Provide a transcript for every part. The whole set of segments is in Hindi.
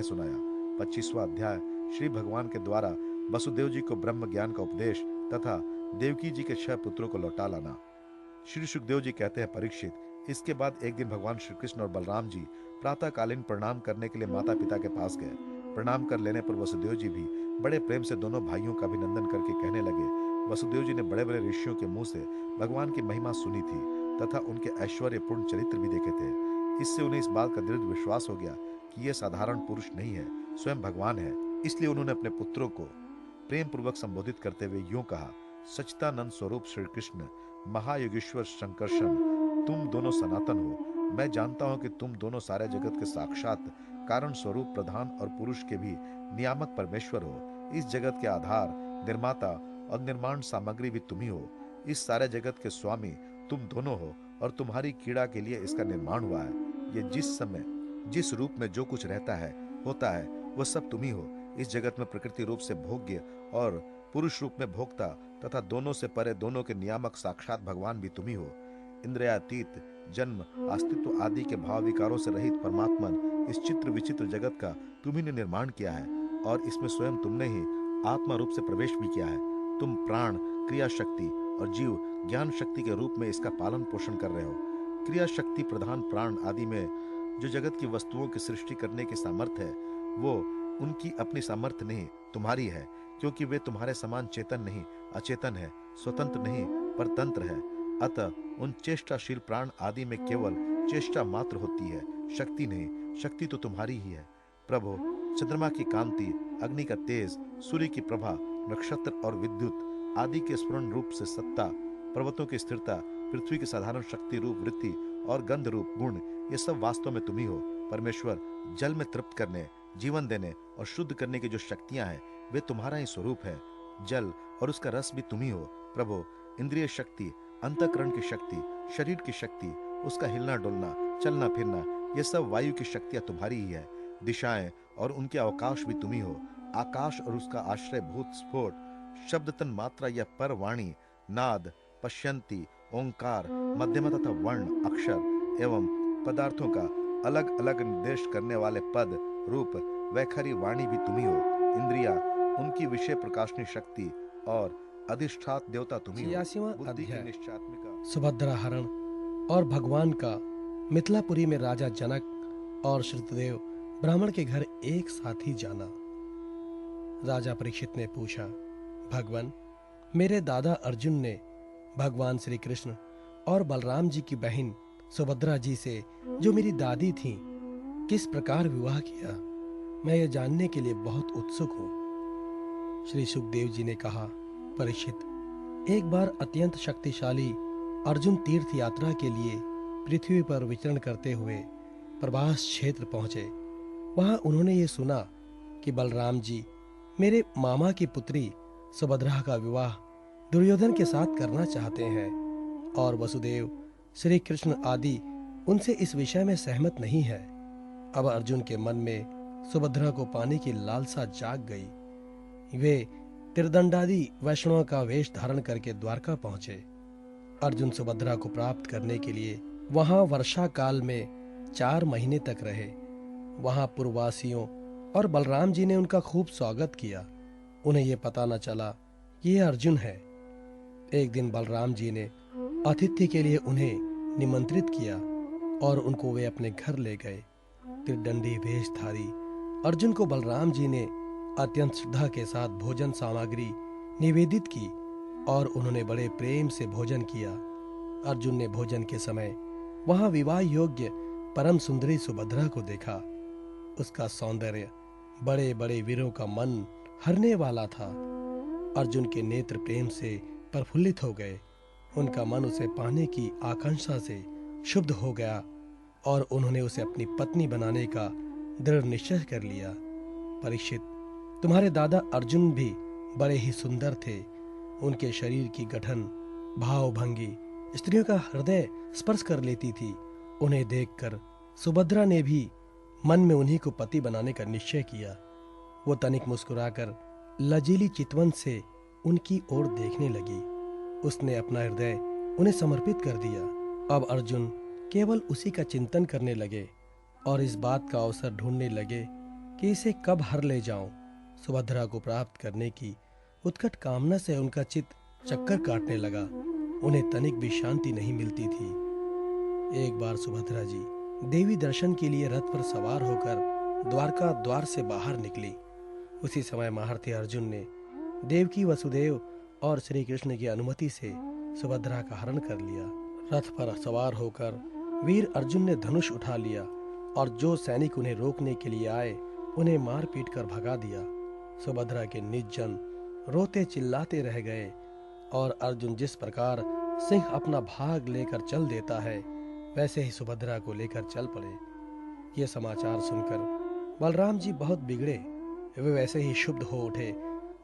सुनाया। 25वां अध्याय श्री भगवान के द्वारा वसुदेव जी को ब्रह्म ज्ञान का उपदेश तथा देवकी जी के 6 पुत्रों को लौटा लाना। श्री सुखदेव जी कहते हैं, परीक्षित, इसके बाद एक दिन भगवान श्री कृष्ण और बलराम जी प्रातःकालीन प्रणाम करने के लिए माता पिता के पास गए। प्रणाम कर लेने पर वसुदेव जी भी बड़े प्रेम से दोनों भाइयों का अभिनंदन करके कहने लगे। वसुदेव जी ने बड़े बड़े ऋषियों के मुंह से भगवान की महिमा सुनी थी तथा उनके ऐश्वर्यपूर्ण चरित्र भी देखे थे। इससे उन्हें इस बात का दृढ़ विश्वास हो गया कि यह साधारण पुरुष नहीं है, स्वयं भगवान है। इसलिए उन्होंने अपने पुत्रों को प्रेम पूर्वक संबोधित करते हुए यूं कहा, सच्चिदानंद स्वरूप श्री कृष्ण, महायोगेश्वर शंकरशन, तुम दोनों सनातन हो। मैं जानता हूं कि तुम दोनों सारे जगत के साक्षात कारण स्वरूप, प्रधान और पुरुष के भी नियामक परमेश्वर हो। इस जगत के आधार, निर्माता और निर्माण सामग्री भी तुम ही हो। इस सारे जगत के स्वामी तुम दोनों हो और तुम्हारी कीड़ा के लिए इसका निर्माण हुआ है। ये जिस समय जिस रूप में जो कुछ रहता है होता है वह सब तुम ही हो। इस जगत में प्रकृति रूप से भोग्य और पुरुष रूप में भोक्ता तथा दोनों से परे दोनों के नियामक साक्षात भगवान भी तुम ही हो। इंद्रियातीत, जन्म, अस्तित्व आदि के भाव विकारों से रहित परमात्मन इस चित्र विचित्र जगत का तुम्ही ने निर्माण किया है और इसमें स्वयं तुमने ही आत्मा रूप से प्रवेश भी किया है। तुम प्राण, क्रिया शक्ति और जीव ज्ञान शक्ति के रूप में इसका पालन पोषण कर रहे हो। क्रिया शक्ति, प्रधान, प्राण आदि में जो जगत की वस्तुओं की सृष्टि करने की सामर्थ्य है वो उनकी अपनी सामर्थ्य नहीं, तुम्हारी है, क्योंकि वे तुम्हारे समान चेतन नहीं, अचेतन है, स्वतंत्र नहीं, परतंत्र है। अतः उन चेष्टाशील प्राण आदि में केवल चेष्टा मात्र होती है, शक्ति नहीं। शक्ति तो तुम्हारी ही है। प्रभु, चंद्रमा की कांति, अग्नि का तेज, सूर्य की प्रभा, नक्षत्र और विद्युत आदि के स्फुरन रूप से सत्ता, पर्वतों की स्थिरता, पृथ्वी की साधारण शक्ति रूप वृत्ति और गंध रूप गुण, ये सब वास्तव में तुम ही हो। परमेश्वर, जल में तृप्त करने, जीवन देने और शुद्ध करने की जो शक्तियां हैं वे तुम्हारा ही स्वरूप है। जल और उसका रस भी तुम ही हो। प्रभु, इंद्रिय शक्ति, अंतःकरण की शक्ति, शरीर की शक्ति, उसका हिलना डुलना, चलना फिरना, ये सब वायु की शक्तियां तुम्हारी ही है। दिशाएं और उनके अवकाश भी तुम ही हो। आकाश और उसका आश्रय भूत, स्फोट, शब्द, तन मात्रा या पर वाणी, नाद, पश्यंती, ओंकार, मध्यमा तथा वर्ण, अक्षर एवं पदार्थों का अलग अलग निर्देश करने वाले पद, रूप, वैखरी वाणी भी तुम ही हो। इंद्रिया, उनकी विषय प्रकाशनी शक्ति और अधिष्ठात देवता तुम ही हो। 86वां बुद्धि की अध्याय निश्चयात्मिका। सुभद्रा हरण और भगवान का मिथिलापुरी में राजा जनक और श्रुतदेव ब्राह्मण के घर एक साथ ही जाना। राजा परीक्षित ने पूछा, भगवान, मेरे दादा अर्जुन ने भगवान श्री कृष्ण और बलराम जी की बहन सुभद्रा जी से, जो मेरी दादी थीं, किस प्रकार विवाह किया? मैं यह जानने के लिए बहुत उत्सुक हूँ। श्री सुखदेव जी ने कहा, परीक्षित, एक बार अत्यंत शक्तिशाली अर्जुन तीर्थ यात्रा के लिए पृथ्वी पर विचरण करते हुए प्रभास क्षेत्र पहुंचे। वहां उन्होंने ये सुना कि बलराम जी मेरे मामा की पुत्री सुभद्रा का विवाह दुर्योधन के साथ करना चाहते हैं और वसुदेव, श्री कृष्ण आदि उनसे इस विषय में सहमत नहीं है। अब अर्जुन के मन में सुभद्रा को पाने की लालसा जाग गई। वे त्रिदंडादि वैष्णव का वेश धारण करके द्वारका पहुंचे। अर्जुन सुभद्रा को प्राप्त करने के लिए वहां वर्षा काल में 4 महीने तक रहे। वहां पूर्ववासियों और बलराम जी ने उनका खूब स्वागत किया। उन्हें यह पता न चला कि यह अर्जुन है। एक दिन बलराम जी ने आतिथ्य के लिए उन्हें निमंत्रित किया और उनको वे अपने घर ले गए। त्रिदंडी वेशधारी अर्जुन को बलराम जी ने अत्यंत श्रद्धा के साथ भोजन सामग्री निवेदित की और उन्होंने बड़े प्रेम से भोजन किया। अर्जुन ने भोजन के समय वहां विवाह योग्य परम सुंदरी सुभद्रा को देखा। उसका सौंदर्य बड़े बड़े वीरों का मन हरने वाला था। अर्जुन के नेत्र प्रेम से प्रफुल्लित हो गए। उनका मन उसे पाने की आकांक्षा से शुद्ध हो गया और उन्होंने उसे अपनी पत्नी बनाने का दृढ़ निश्चय कर लिया। परीक्षित, तुम्हारे दादा अर्जुन भी बड़े ही सुंदर थे। उनके शरीर की गठन, भावभंगी स्त्रियों का हृदय स्पर्श कर लेती थी। उन्हें देखकर सुभद्रा ने भी मन में उन्हीं को पति बनाने का निश्चय किया। वो तनिक मुस्कुराकर लजीली चितवन से उनकी ओर देखने लगी। उसने अपना हृदय उन्हें समर्पित कर दिया। अब अर्जुन केवल उसी का चिंतन करने लगे और इस बात का अवसर ढूंढने लगे कि इसे कब हर ले जाऊं। सुभद्रा को प्राप्त करने की उत्कट कामना से उनका चित्त चक्कर काटने लगा। उन्हें तनिक भी शांति नहीं मिलती थी। एक बार सुभद्रा जी देवी दर्शन के लिए रथ पर सवार होकर द्वारका द्वार से बाहर निकली। उसी समय महारथी अर्जुन ने देवकी वसुदेव और श्री कृष्ण की अनुमति से सुभद्रा का हरण कर लिया। रथ पर सवार होकर वीर अर्जुन ने धनुष उठा लिया और जो सैनिक उन्हें रोकने के लिए आए उन्हें मार पीट कर भगा दिया। सुभद्रा के निज जन रोते चिल्लाते रह गए और अर्जुन जिस प्रकार सिंह अपना भाग लेकर चल देता है वैसे ही सुभद्रा को लेकर चल पड़े। ये समाचार सुनकर बलराम जी बहुत बिगड़े। वे वैसे ही क्षुब्ध हो उठे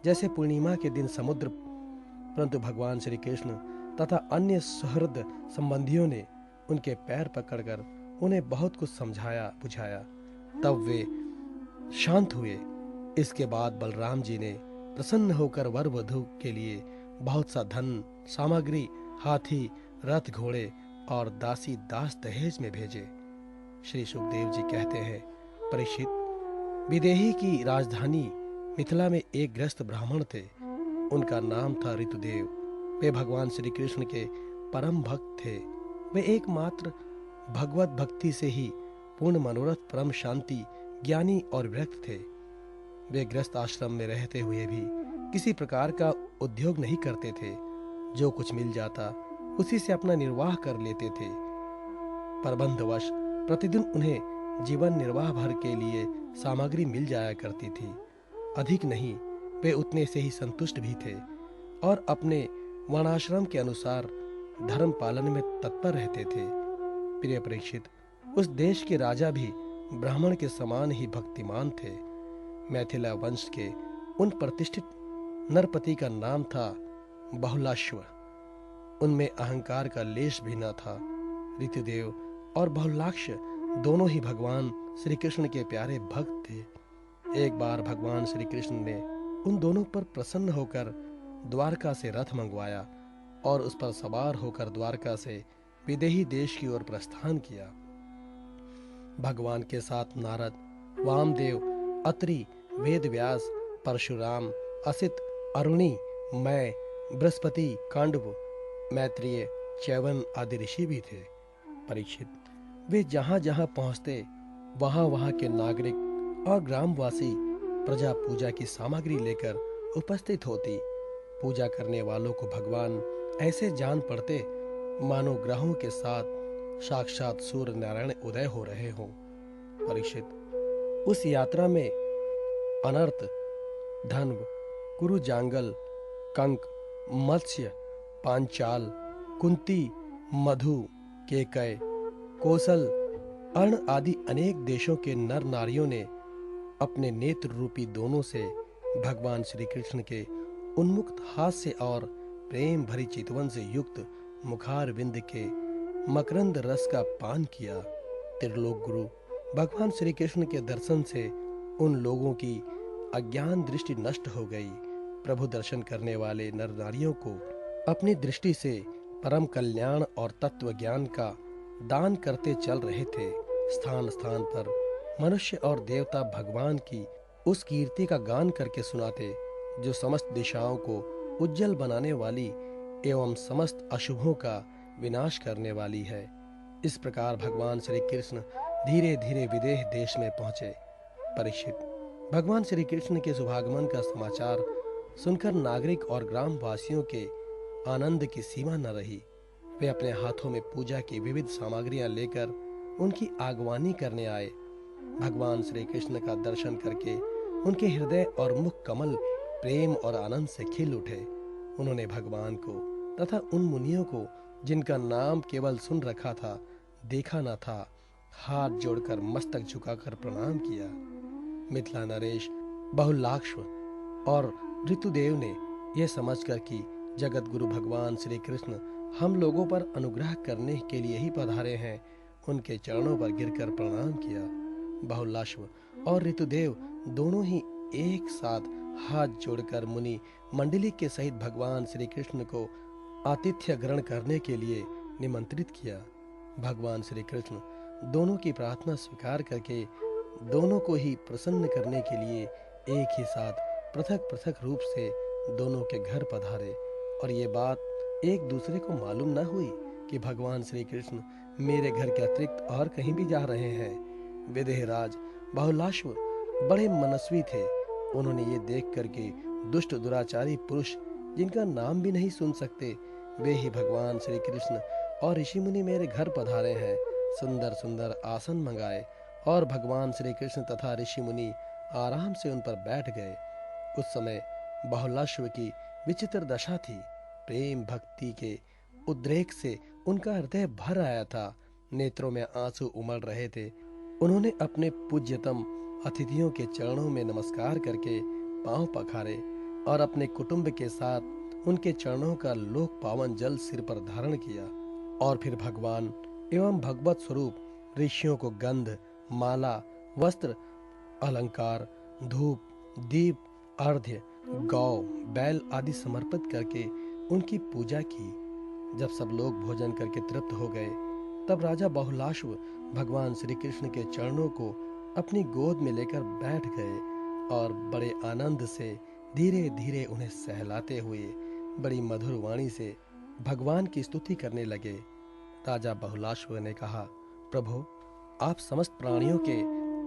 जैसे पूर्णिमा के दिन समुद्र। परंतु भगवान श्री कृष्ण तथा अन्य सुहृद संबंधियों ने उनके पैर पकड़कर उन्हें बहुत कुछ समझाया बुझाया। तब वे शांत हुए। इसके बाद बलराम जी ने प्रसन्न होकर वर वधू के लिए बहुत सा धन सामग्री, हाथी, रथ, घोड़े और दासी दास दहेज में भेजे। श्री सुखदेव जी कहते हैं, परीक्षित, विदेही की राजधानी मिथिला में एक गृहस्थ ब्राह्मण थे। उनका नाम था ऋतुदेव। वे भगवान श्री कृष्ण के परम भक्त थे। वे एकमात्र भगवत भक्ति से ही पूर्ण मनोरथ, परम शांति, ज्ञानी और विरक्त थे। वे गृहस्थ आश्रम में रहते हुए भी किसी प्रकार का उद्योग नहीं करते थे। जो कुछ मिल जाता उसी से अपना निर्वाह कर लेते थे। प्रबंधवश प्रतिदिन उन्हें जीवन निर्वाह भर के लिए सामग्री मिल जाया करती थी। अधिक नहीं, वे उतने से ही संतुष्ट भी थे और अपने वर्णाश्रम के अनुसार धर्म पालन में तत्पर रहते थे। प्रिय परीक्षित, उस देश के राजा भी ब्राह्मण के समान ही भक्तिमान थे। मैथिला वंश के उन प्रतिष्ठित नरपति का नाम था बहुलाश्व। उनमें अहंकार का लेश भी न था। ऋतुदेव और बहुलाक्ष दोनों ही भगवान श्री कृष्ण के प्यारे भक्त थे। एक बार भगवान श्री कृष्ण ने उन दोनों पर प्रसन्न होकर द्वारका से रथ मंगवाया और उस पर सवार होकर द्वारका से विदेही देश की ओर प्रस्थान किया। भगवान के साथ नारद, वामदेव, अत्रि, वेदव्यास, परशुराम, असित, अरुणि, मैं, बृहस्पति, कांडव, मैत्रेय, च्यवन आदि ऋषि भी थे। परीक्षित, वे जहां जहां पहुंचते वहां वहां के नागरिक और ग्रामवासी प्रजा पूजा की सामग्री लेकर उपस्थित होती। पूजा करने वालों को भगवान ऐसे जान पड़ते मानो ग्रहों के साथ साक्षात सूर्य नारायण उदय हो रहे हों। परीक्षित, उस यात्रा में अनर्थ, धन्व, कुरु जांगल, कंक, मत्स्य, पांचाल, कुंती, मधु, केकय, कौशल, अर्ण आदि अनेक देशों के नर नारियों ने अपने नेत्र रूपी दोनों से भगवान श्री कृष्ण के उन्मुक्त हास्य और प्रेम भरी चितवन से युक्त मुखार विंद के मकरंद रस का पान किया। त्रिलोक गुरु भगवान श्री कृष्ण के दर्शन से उन लोगों की अज्ञान दृष्टि नष्ट हो गई। प्रभु दर्शन करने वाले नर नारियों को अपनी दृष्टि से परम कल्याण और तत्व ज्ञान का दान करते चल रहे थे। स्थान स्थान पर मनुष्य और देवता भगवान की उस कीर्ति का गान करके सुनाते जो समस्त दिशाओं को उज्जवल बनाने वाली एवं समस्त अशुभों का विनाश करने वाली है। इस प्रकार भगवान श्री कृष्ण धीरे धीरे विदेह देश में पहुंचे। परीक्षित, भगवान श्री कृष्ण के शुभागमन का समाचार सुनकर नागरिक और ग्रामवासियों के आनंद की सीमा न रही। वे अपने हाथों में पूजा की विविध सामग्रियां लेकर उनकी आगवानी करने आए। भगवान श्री कृष्ण का दर्शन करके उनके हृदय और मुख कमल प्रेम और आनंद से खिल उठे। उन्होंने भगवान को तथा उन मुनियों को जिनका नाम केवल सुन रखा था, देखा न था, हाथ जोड़कर मस्तक झुकाकर प्रणाम किया। मिथिला नरेश, बहुलाक्ष और ऋतुदेव ने यह समझकर कि जगत गुरु भगवान श्री कृष्ण हम लोगों पर अनुग्रह करने के लिए ही पधारे हैं, उनके चरणों पर गिरकर प्रणाम किया। बहुलाश्व और ऋतुदेव दोनों ही एक साथ हाथ जोड़कर मुनि मंडली के सहित भगवान श्री कृष्ण को आतिथ्य ग्रहण करने के लिए निमंत्रित किया। भगवान श्री कृष्ण दोनों की प्रार्थना स्वीकार करके दोनों को ही प्रसन्न करने के लिए एक ही साथ पृथक पृथक रूप से दोनों के घर पधारे, और ये बात एक दूसरे को मालूम न हुई कि भगवान श्री कृष्ण मेरे घर के अतिरिक्त और कहीं भी जा रहे हैं। विदेहराज बहुलाश्व बड़े मनस्वी थे। उन्होंने ये देख करके दुष्ट दुराचारी पुरुष जिनका नाम भी नहीं सुन सकते, वे ही भगवान श्री कृष्ण और ऋषि मुनि मेरे घर पधारे हैं, सुंदर सुंदर आसन मंगाए और भगवान श्री कृष्ण तथा ऋषि मुनि आराम से उन पर बैठ गए। उस समय बहुलाश्व की विचित्र दशा थी। प्रेम भक्ति के उद्रेक से उनका हृदय भर आया था, नेत्रों में आंसू उमड़ रहे थे। उन्होंने अपने पूज्यतम अतिथियों के चरणों में नमस्कार करके पांव पखारे और अपने कुटुंब के साथ उनके चरणों का लोक पावन जल सिर पर धारण किया, और फिर भगवान एवं भगवत स्वरूप ऋषियों को गंध, माला, वस्त्र, अलंकार, धूप, दीप, अर्घ्य, गौ, बैल आदि समर्पित करके उनकी पूजा की। जब सब लोग भोजन करके तृप्त हो गए, तब राजा बहुलाश्व भगवान श्री कृष्ण के चरणों को अपनी गोद में लेकर बैठ गए और बड़े आनंद से धीरे धीरे उन्हें सहलाते हुए बड़ी मधुर वाणी से भगवान की स्तुति करने लगे। राजा बहुलाश्व ने कहा, प्रभु, आप समस्त प्राणियों के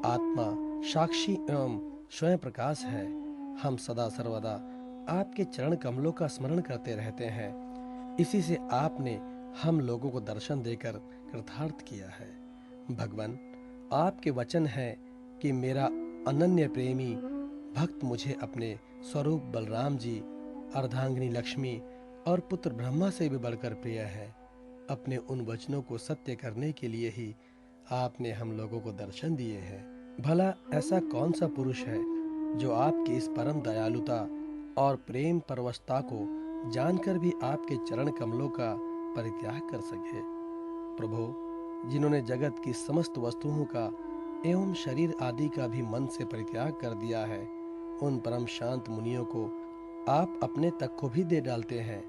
आत्मा, साक्षी एवं स्वयं प्रकाश है। हम सदा सर्वदा आपके चरण कमलों का स्मरण करते रहते हैं। इसी से आपने हम लोगों को दर्शन देकर कृतार्थ किया है। भगवान, आपके वचन है कि मेरा अनन्य प्रेमी भक्त मुझे अपने स्वरूप बलराम जी, अर्धांगिनी लक्ष्मी और पुत्र ब्रह्मा से भी बढ़कर प्रिय है। अपने उन वचनों को सत्य करने के लिए ही आपने हम लोगों को दर्शन दिए हैं। भला ऐसा कौन सा पुरुष है जो आपकी इस परम दयालुता और प्रेम परवशता को जानकर भी आपके चरण कमलों का परित्याग कर सके। प्रभु, जिन्होंने जगत की समस्त वस्तुओं का एवं शरीर आदि का भी मन से परित्याग कर दिया है, उन परम शांत मुनियों को आप अपने तक को भी दे डालते हैं।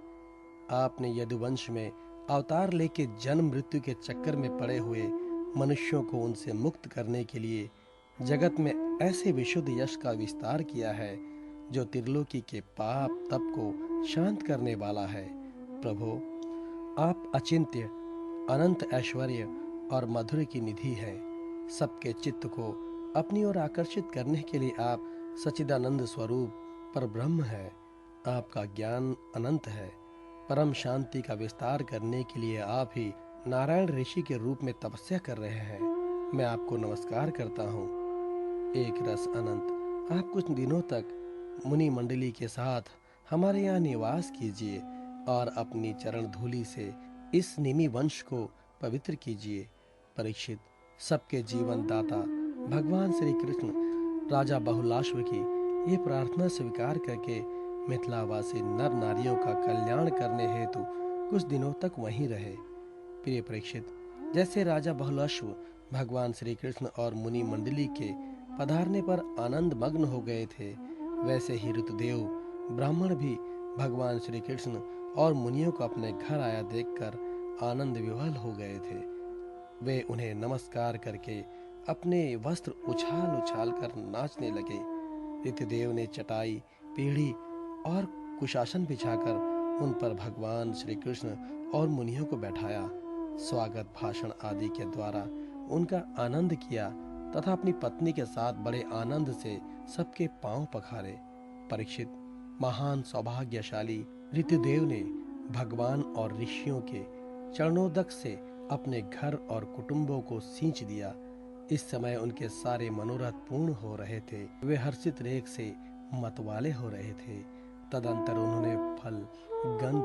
आपने यदुवंश में अवतार लेके जन्म मृत्यु के चक्कर में पड़े हुए मनुष्यों को उनसे मुक्त करने के लिए जगत में ऐसे विशुद्ध यश का विस्तार किया है जो त्रिलोकी के पाप तप को शांत करने वाला है। प्रभु, आप अचिंत्य, अनंत ऐश्वर्य और मधुर की निधि है। सबके चित्त को अपनी ओर आकर्षित करने के लिए आप सच्चिदानंद स्वरूप पर ब्रह्म है। आपका ज्ञान अनंत है। परम शांति का विस्तार करने के लिए आप ही नारायण ऋषि के रूप में तपस्या कर रहे हैं। मैं आपको नमस्कार करता हूँ। एक रस अनंत, आप कुछ दिनों तक मुनि मंडली के साथ हमारे यहाँ निवास कीजिए और अपनी चरण धूलि से इस निमि वंश को पवित्र कीजिए। परीक्षित, सबके जीवन दाता भगवान श्री कृष्ण राजा बहुलाश्व की ये प्रार्थना स्वीकार करके मिथिलावासी नर नारियों का कल्याण करने हेतु कुछ दिनों तक वहीं रहे। प्रिय परीक्षित, जैसे राजा बहुलाश्व भगवान श्री कृष्ण और मुनि मंडली के पधारने पर आनंद मग्न हो गए थे, वैसे ही ऋतुदेव ब्राह्मण भी भगवान श्री कृष्ण और मुनियों को अपने घर आया देखकर आनंद विवल हो गए थे। वे उन्हें नमस्कार करके अपने वस्त्र उछाल उछाल कर नाचने लगे। ऋतुदेव ने चटाई, पीढ़ी और कुशासन बिछाकर उन पर भगवान श्री कृष्ण और मुनियों को बैठाया, स्वागत भाषण आदि के द्वारा उनका आनंद किया तथा अपनी पत्नी के साथ बड़े आनंद से सबके पांव पखारे। परीक्षित, महान सौभाग्यशाली ऋतुदेव ने भगवान और ऋषियों के चरणोदक से अपने घर और कुटुंबों को सींच दिया। इस समय उनके सारे मनोरथ पूर्ण हो रहे थे। वे हर्षित रेख से मतवाले हो रहे थे। तदंतर उन्होंने फल, गंध,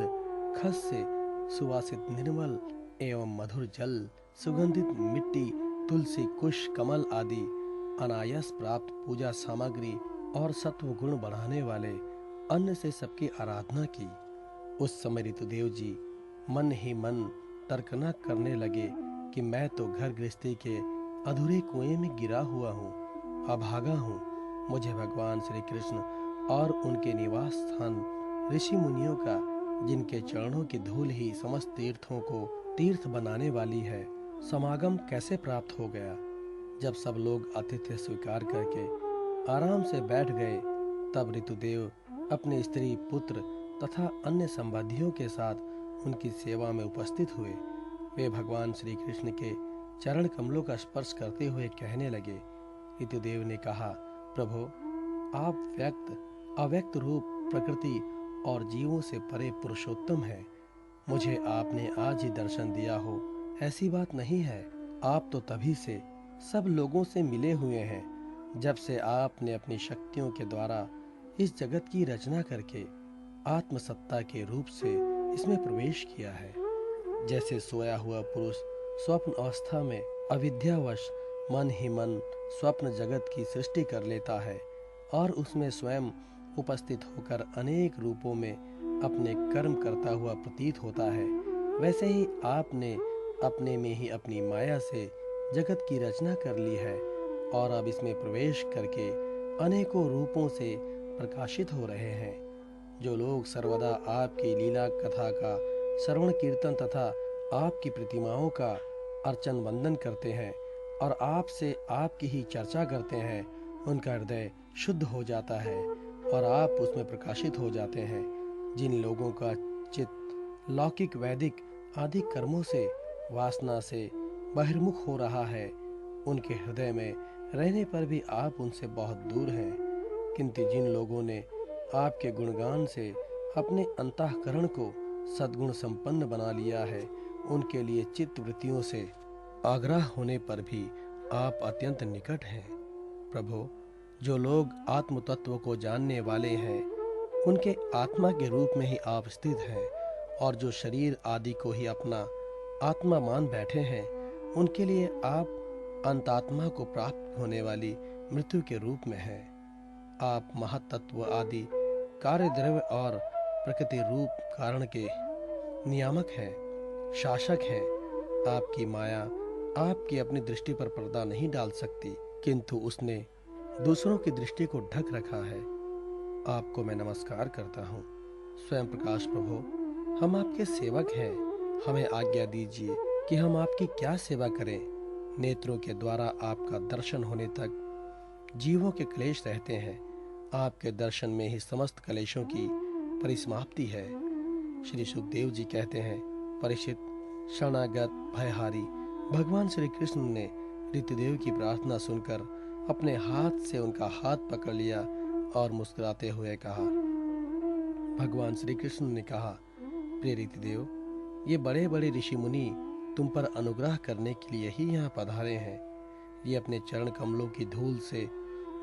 खस से सुवासित निर्मल एवं मधुर जल, सुगंधित मिट्टी, तुलसी, कुश, कमल आदि अनायास प्राप्त पूजा सामग्री और सत्व गुण बढ़ाने वाले अन्न से सबकी आराधना की। उस समय ऋतुदेव जी मन ही मन तर्कना करने लगे कि मैं तो घर गृहस्थी के अधूरे कुएं में गिरा हुआ हूँ, अभागा हूँ। मुझे भगवान श्री कृष्ण और उनके निवास स्थान ऋषि मुनियों का, जिनके चरणों की धूल ही समस्त तीर्थों को तीर्थ बनाने वाली है, समागम कैसे प्राप्त हो गया। जब सब लोग आतिथ्य स्वीकार करके आराम से बैठ गए, तब ऋतुदेव अपने स्त्री, पुत्र तथा अन्य संबंधियों के साथ उनकी सेवा में उपस्थित हुए। वे भगवान श्री कृष्ण के चरण कमलों का स्पर्श करते हुए कहने लगे। ऋतुदेव ने कहा, प्रभु, आप व्यक्त अव्यक्त रूप, प्रकृति और जीवों से परे पुरुषोत्तम हैं। मुझे आपने आज ही दर्शन दिया हो ऐसी बात नहीं है। आप तो तभी से सब लोगों से मिले हुए हैं, जब से आपने अपनी शक्तियों के द्वारा इस जगत की रचना करके आत्मसत्ता के रूप से इसमें प्रवेश किया है। जैसे सोया हुआ पुरुष स्वप्न अवस्था में अविद्यावश मन ही मन स्वप्न जगत की सृष्टि कर लेता है और उसमें स्वयं उपस्थित होकर अनेक रूपों में अपने कर्म करता हुआ प्रतीत होता है, वैसे ही आपने अपने में ही अपनी माया से जगत की रचना कर ली है और अब इसमें प्रवेश करके अनेकों रूपों से प्रकाशित हो रहे हैं। जो लोग सर्वदा आपकी लीला कथा का श्रवण कीर्तन तथा आपकी प्रतिमाओं का अर्चन वंदन करते हैं और आपसे आपकी ही चर्चा करते हैं, उनका हृदय शुद्ध हो जाता है और आप उसमें प्रकाशित हो जाते हैं। जिन लोगों का चित्त लौकिक, वैदिक आदि कर्मों से, वासना से बहिर्मुख हो रहा है, उनके हृदय में रहने पर भी आप उनसे बहुत दूर हैं। किंतु जिन लोगों ने आपके गुणगान से अपने अंतःकरण को सद्गुण संपन्न बना लिया है, उनके लिए चित्त वृत्तियों से आग्रह होने पर भी आप अत्यंत निकट हैं। प्रभु, जो लोग आत्म तत्व को जानने वाले हैं, उनके आत्मा के रूप में ही आप स्थित हैं, और जो शरीर आदि को ही अपना आत्मा मान बैठे हैं, उनके लिए आप अंतात्मा को प्राप्त होने वाली मृत्यु के रूप में हैं। आप महत्तत्व आदि कार्य, द्रव्य और प्रकृति रूप कारण के नियामक हैं, शासक हैं। आपकी माया आपकी अपनी दृष्टि पर पर्दा नहीं डाल सकती, किंतु उसने दूसरों की दृष्टि को ढक रखा है। आपको मैं नमस्कार करता हूँ। स्वयं प्रकाश प्रभु, हम आपके सेवक हैं। हमें आज्ञा दीजिए कि हम आपकी क्या सेवा करें। नेत्रों के द्वारा आपका दर्शन होने तक जीवों के क्लेश रहते हैं। आपके दर्शन में ही समस्त क्लेशों की परिसमाप्ति है। श्री सुखदेव जी कहते हैं, परीक्षित, शरणागत भयहारी भगवान श्री कृष्ण ने ऋतुदेव की प्रार्थना सुनकर अपने हाथ से उनका हाथ पकड़ लिया और मुस्कुराते हुए कहा। भगवान श्री कृष्ण ने कहा, प्रिय ऋतुदेव, ये बड़े बड़े ऋषि मुनि तुम पर अनुग्रह करने के लिए ही यहाँ पधारे हैं। ये अपने चरण कमलों की धूल से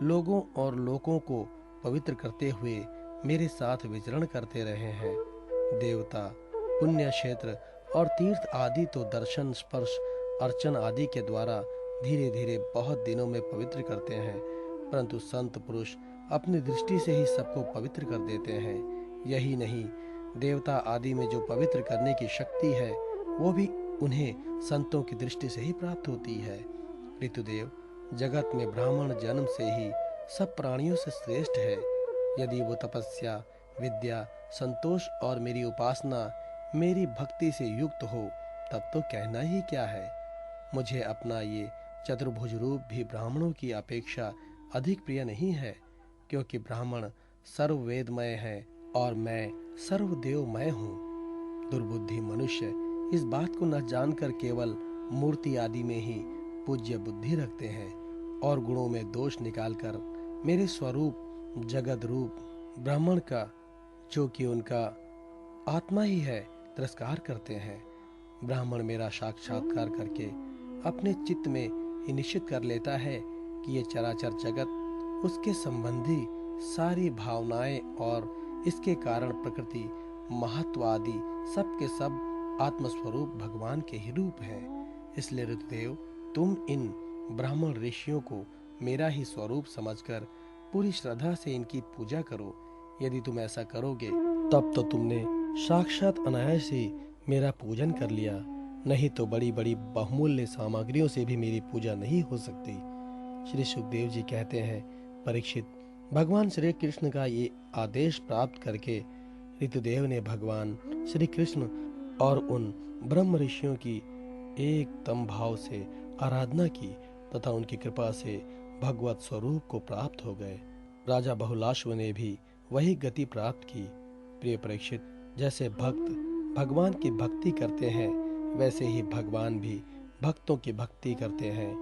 लोगों और लोकों को पवित्र करते हुए मेरे साथ विचरण करते रहे हैं। देवता, पुण्य क्षेत्र और तीर्थ आदि तो दर्शन, स्पर्श, अर्चन आदि के द्वारा धीरे धीरे बहुत दिनों में पवित्र करते हैं, परंतु संत पुरुष अपनी दृष्टि से ही सबको पवित्र कर देते हैं। यही नहीं, देवता आदि में जो पवित्र करने की शक्ति है, वो भी उन्हें संतों की दृष्टि से ही प्राप्त होती है। ऋतुदेव, जगत में ब्राह्मण जन्म से ही सब प्राणियों से श्रेष्ठ है। यदि वो तपस्या, विद्या, संतोष और मेरी उपासना, मेरी भक्ति से युक्त हो, तब तो कहना ही क्या है। मुझे अपना ये चतुर्भुज रूप भी ब्राह्मणों की अपेक्षा अधिक प्रिय नहीं है, क्योंकि ब्राह्मण सर्ववेदमय है और मैं सर्वदेवमय हूँ। दुर्बुद्धि मनुष्य इस बात को न जानकर केवल मूर्ति आदि में ही पूज्य बुद्धि रखते हैं और गुणों में दोष निकालकर मेरे स्वरूप जगत रूप ब्राह्मण का, जो कि उनका आत्मा ही है, तिरस्कार करते हैं। ब्राह्मण मेरा साक्षात्कार करके अपने चित्त में ही निश्चित कर लेता है कि ये चराचर जगत, उसके संबंधी सारी भावनाएं और इसके कारण प्रकृति, महत्व आदि सब के सब आत्मस्वरूप भगवान के ही रूप हैं। इसलिए ऋतुदेव, तुम इन ब्राह्मण ऋषियों को मेरा ही स्वरूप समझकर पूरी श्रद्धा से इनकी पूजा करो। यदि तुम ऐसा करोगे, तब तो तुमने साक्षात अनायास ही मेरा पूजन कर लिया, नहीं तो बड़ी बड़ी बहुमूल्य सामग्रियों से भी मेरी पूजा नहीं हो सकती। श्री सुखदेव जी कहते हैं, परीक्षित, भगवान श्री कृष्ण का ये आदेश प्राप्त करके ऋतुदेव ने भगवान श्री कृष्ण और उन ब्रह्म ऋषियों की एकदम भाव से आराधना की तथा उनकी कृपा से भगवत स्वरूप को प्राप्त हो गए। राजा बहुलाश्व ने भी वही गति प्राप्त की। प्रिय परीक्षित, जैसे भक्त भगवान की भक्ति करते हैं, वैसे ही भगवान भी भक्तों की भक्ति करते हैं।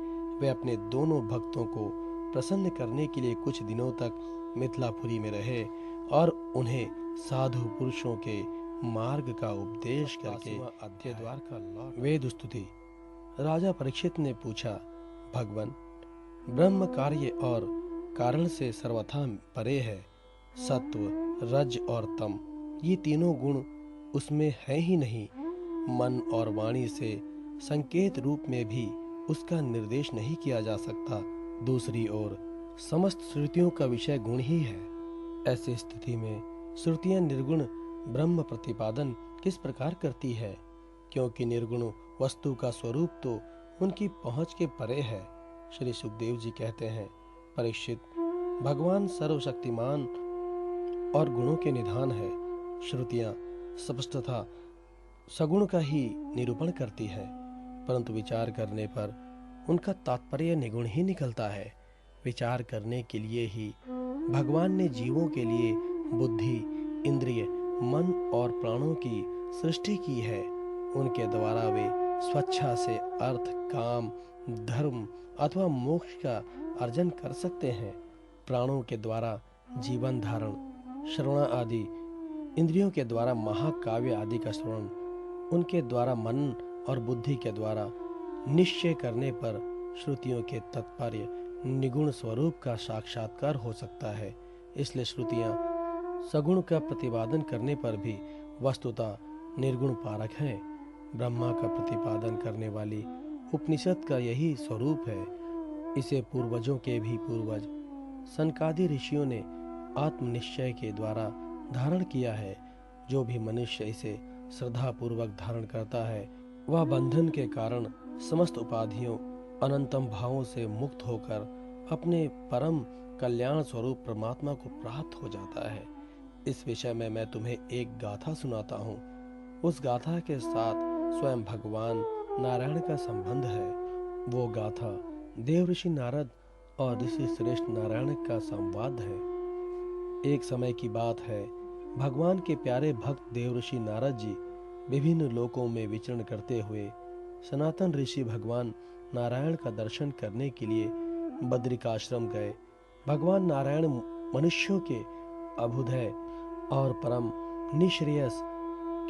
वे अपने दोनों भक्तों को प्रसन्न करने के लिए कुछ दिनों तक मिथिलापुरी में रहे और उन्हें साधु पुरुषों के मार्ग का उपदेश करके अध्याय द्वार का लौट वेद स्तुति। राजा परीक्षित ने पूछा, भगवान, ब्रह्म कार्य और कारण से सर्वथा परे है। सत्व, रज और तम, ये तीनों गुण उसमें है ही नहीं। मन और वाणी से संकेत रूप में भी उसका निर्देश नहीं किया जा सकता। दूसरी ओर समस्त श्रुतियों का विषय गुण ही है। ऐसी स्थिति में श्रुतियां निर्गुण ब्रह्म प्रतिपादन किस प्रकार करती है, क्योंकि निर्गुण वस्तु का स्वरूप तो उनकी पहुंच के परे है। श्री सुखदेव जी कहते हैं, परीक्षित, भगवान सर्वशक्तिमान और गुणों के निधान है। श्रुतियां स्पष्टतः सगुण का ही निरूपण करती है, परंतु विचार करने पर उनका तात्पर्य निगुण ही निकलता है। विचार करने के लिए ही भगवान ने जीवों के लिए बुद्धि, इंद्रिय, मन और प्राणों की सृष्टि की है। उनके द्वारा वे स्वेच्छा से अर्थ, काम, धर्म अथवा मोक्ष का अर्जन कर सकते हैं। प्राणों के द्वारा जीवन धारण, श्रवण आदि, इंद्रियों के द्वारा महाकाव्य आदि का श्रवण, उनके द्वारा मन और बुद्धि के द्वारा निश्चय करने पर श्रुतियों के तात्पर्य निगुण स्वरूप का साक्षात्कार हो सकता है। इसलिए श्रुतियां सगुण का प्रतिपादन करने पर भी वस्तुतः निर्गुण पारक हैं। ब्रह्मा का प्रतिपादन करने वाली उपनिषद का यही स्वरूप है। इसे पूर्वजों के भी पूर्वज सनकादि ऋषियों ने आत्मनिश्चय के द्वारा धारण किया है। जो भी मनुष्य इसे श्रद्धा पूर्वक धारण करता है, वह बंधन के कारण समस्त उपाधियों, अनंतम भावों से मुक्त होकर अपने परम कल्याण स्वरूप परमात्मा को प्राप्त हो जाता है। इस विषय में मैं तुम्हें एक गाथा सुनाता हूँ। उस गाथा के साथ स्वयं भगवान नारायण का संबंध है। वो गाथा देव ऋषि नारद और ऋषि श्रेष्ठ नारायण का संवाद है। एक समय की बात है, भगवान के प्यारे भक्त देव ऋषि नारद जी विभिन्न लोकों में विचरण करते हुए सनातन ऋषि भगवान नारायण का दर्शन करने के लिए बद्रिकाश्रम गए। भगवान नारायण मनुष्यों के अभ्युदय और परम निश्रेयस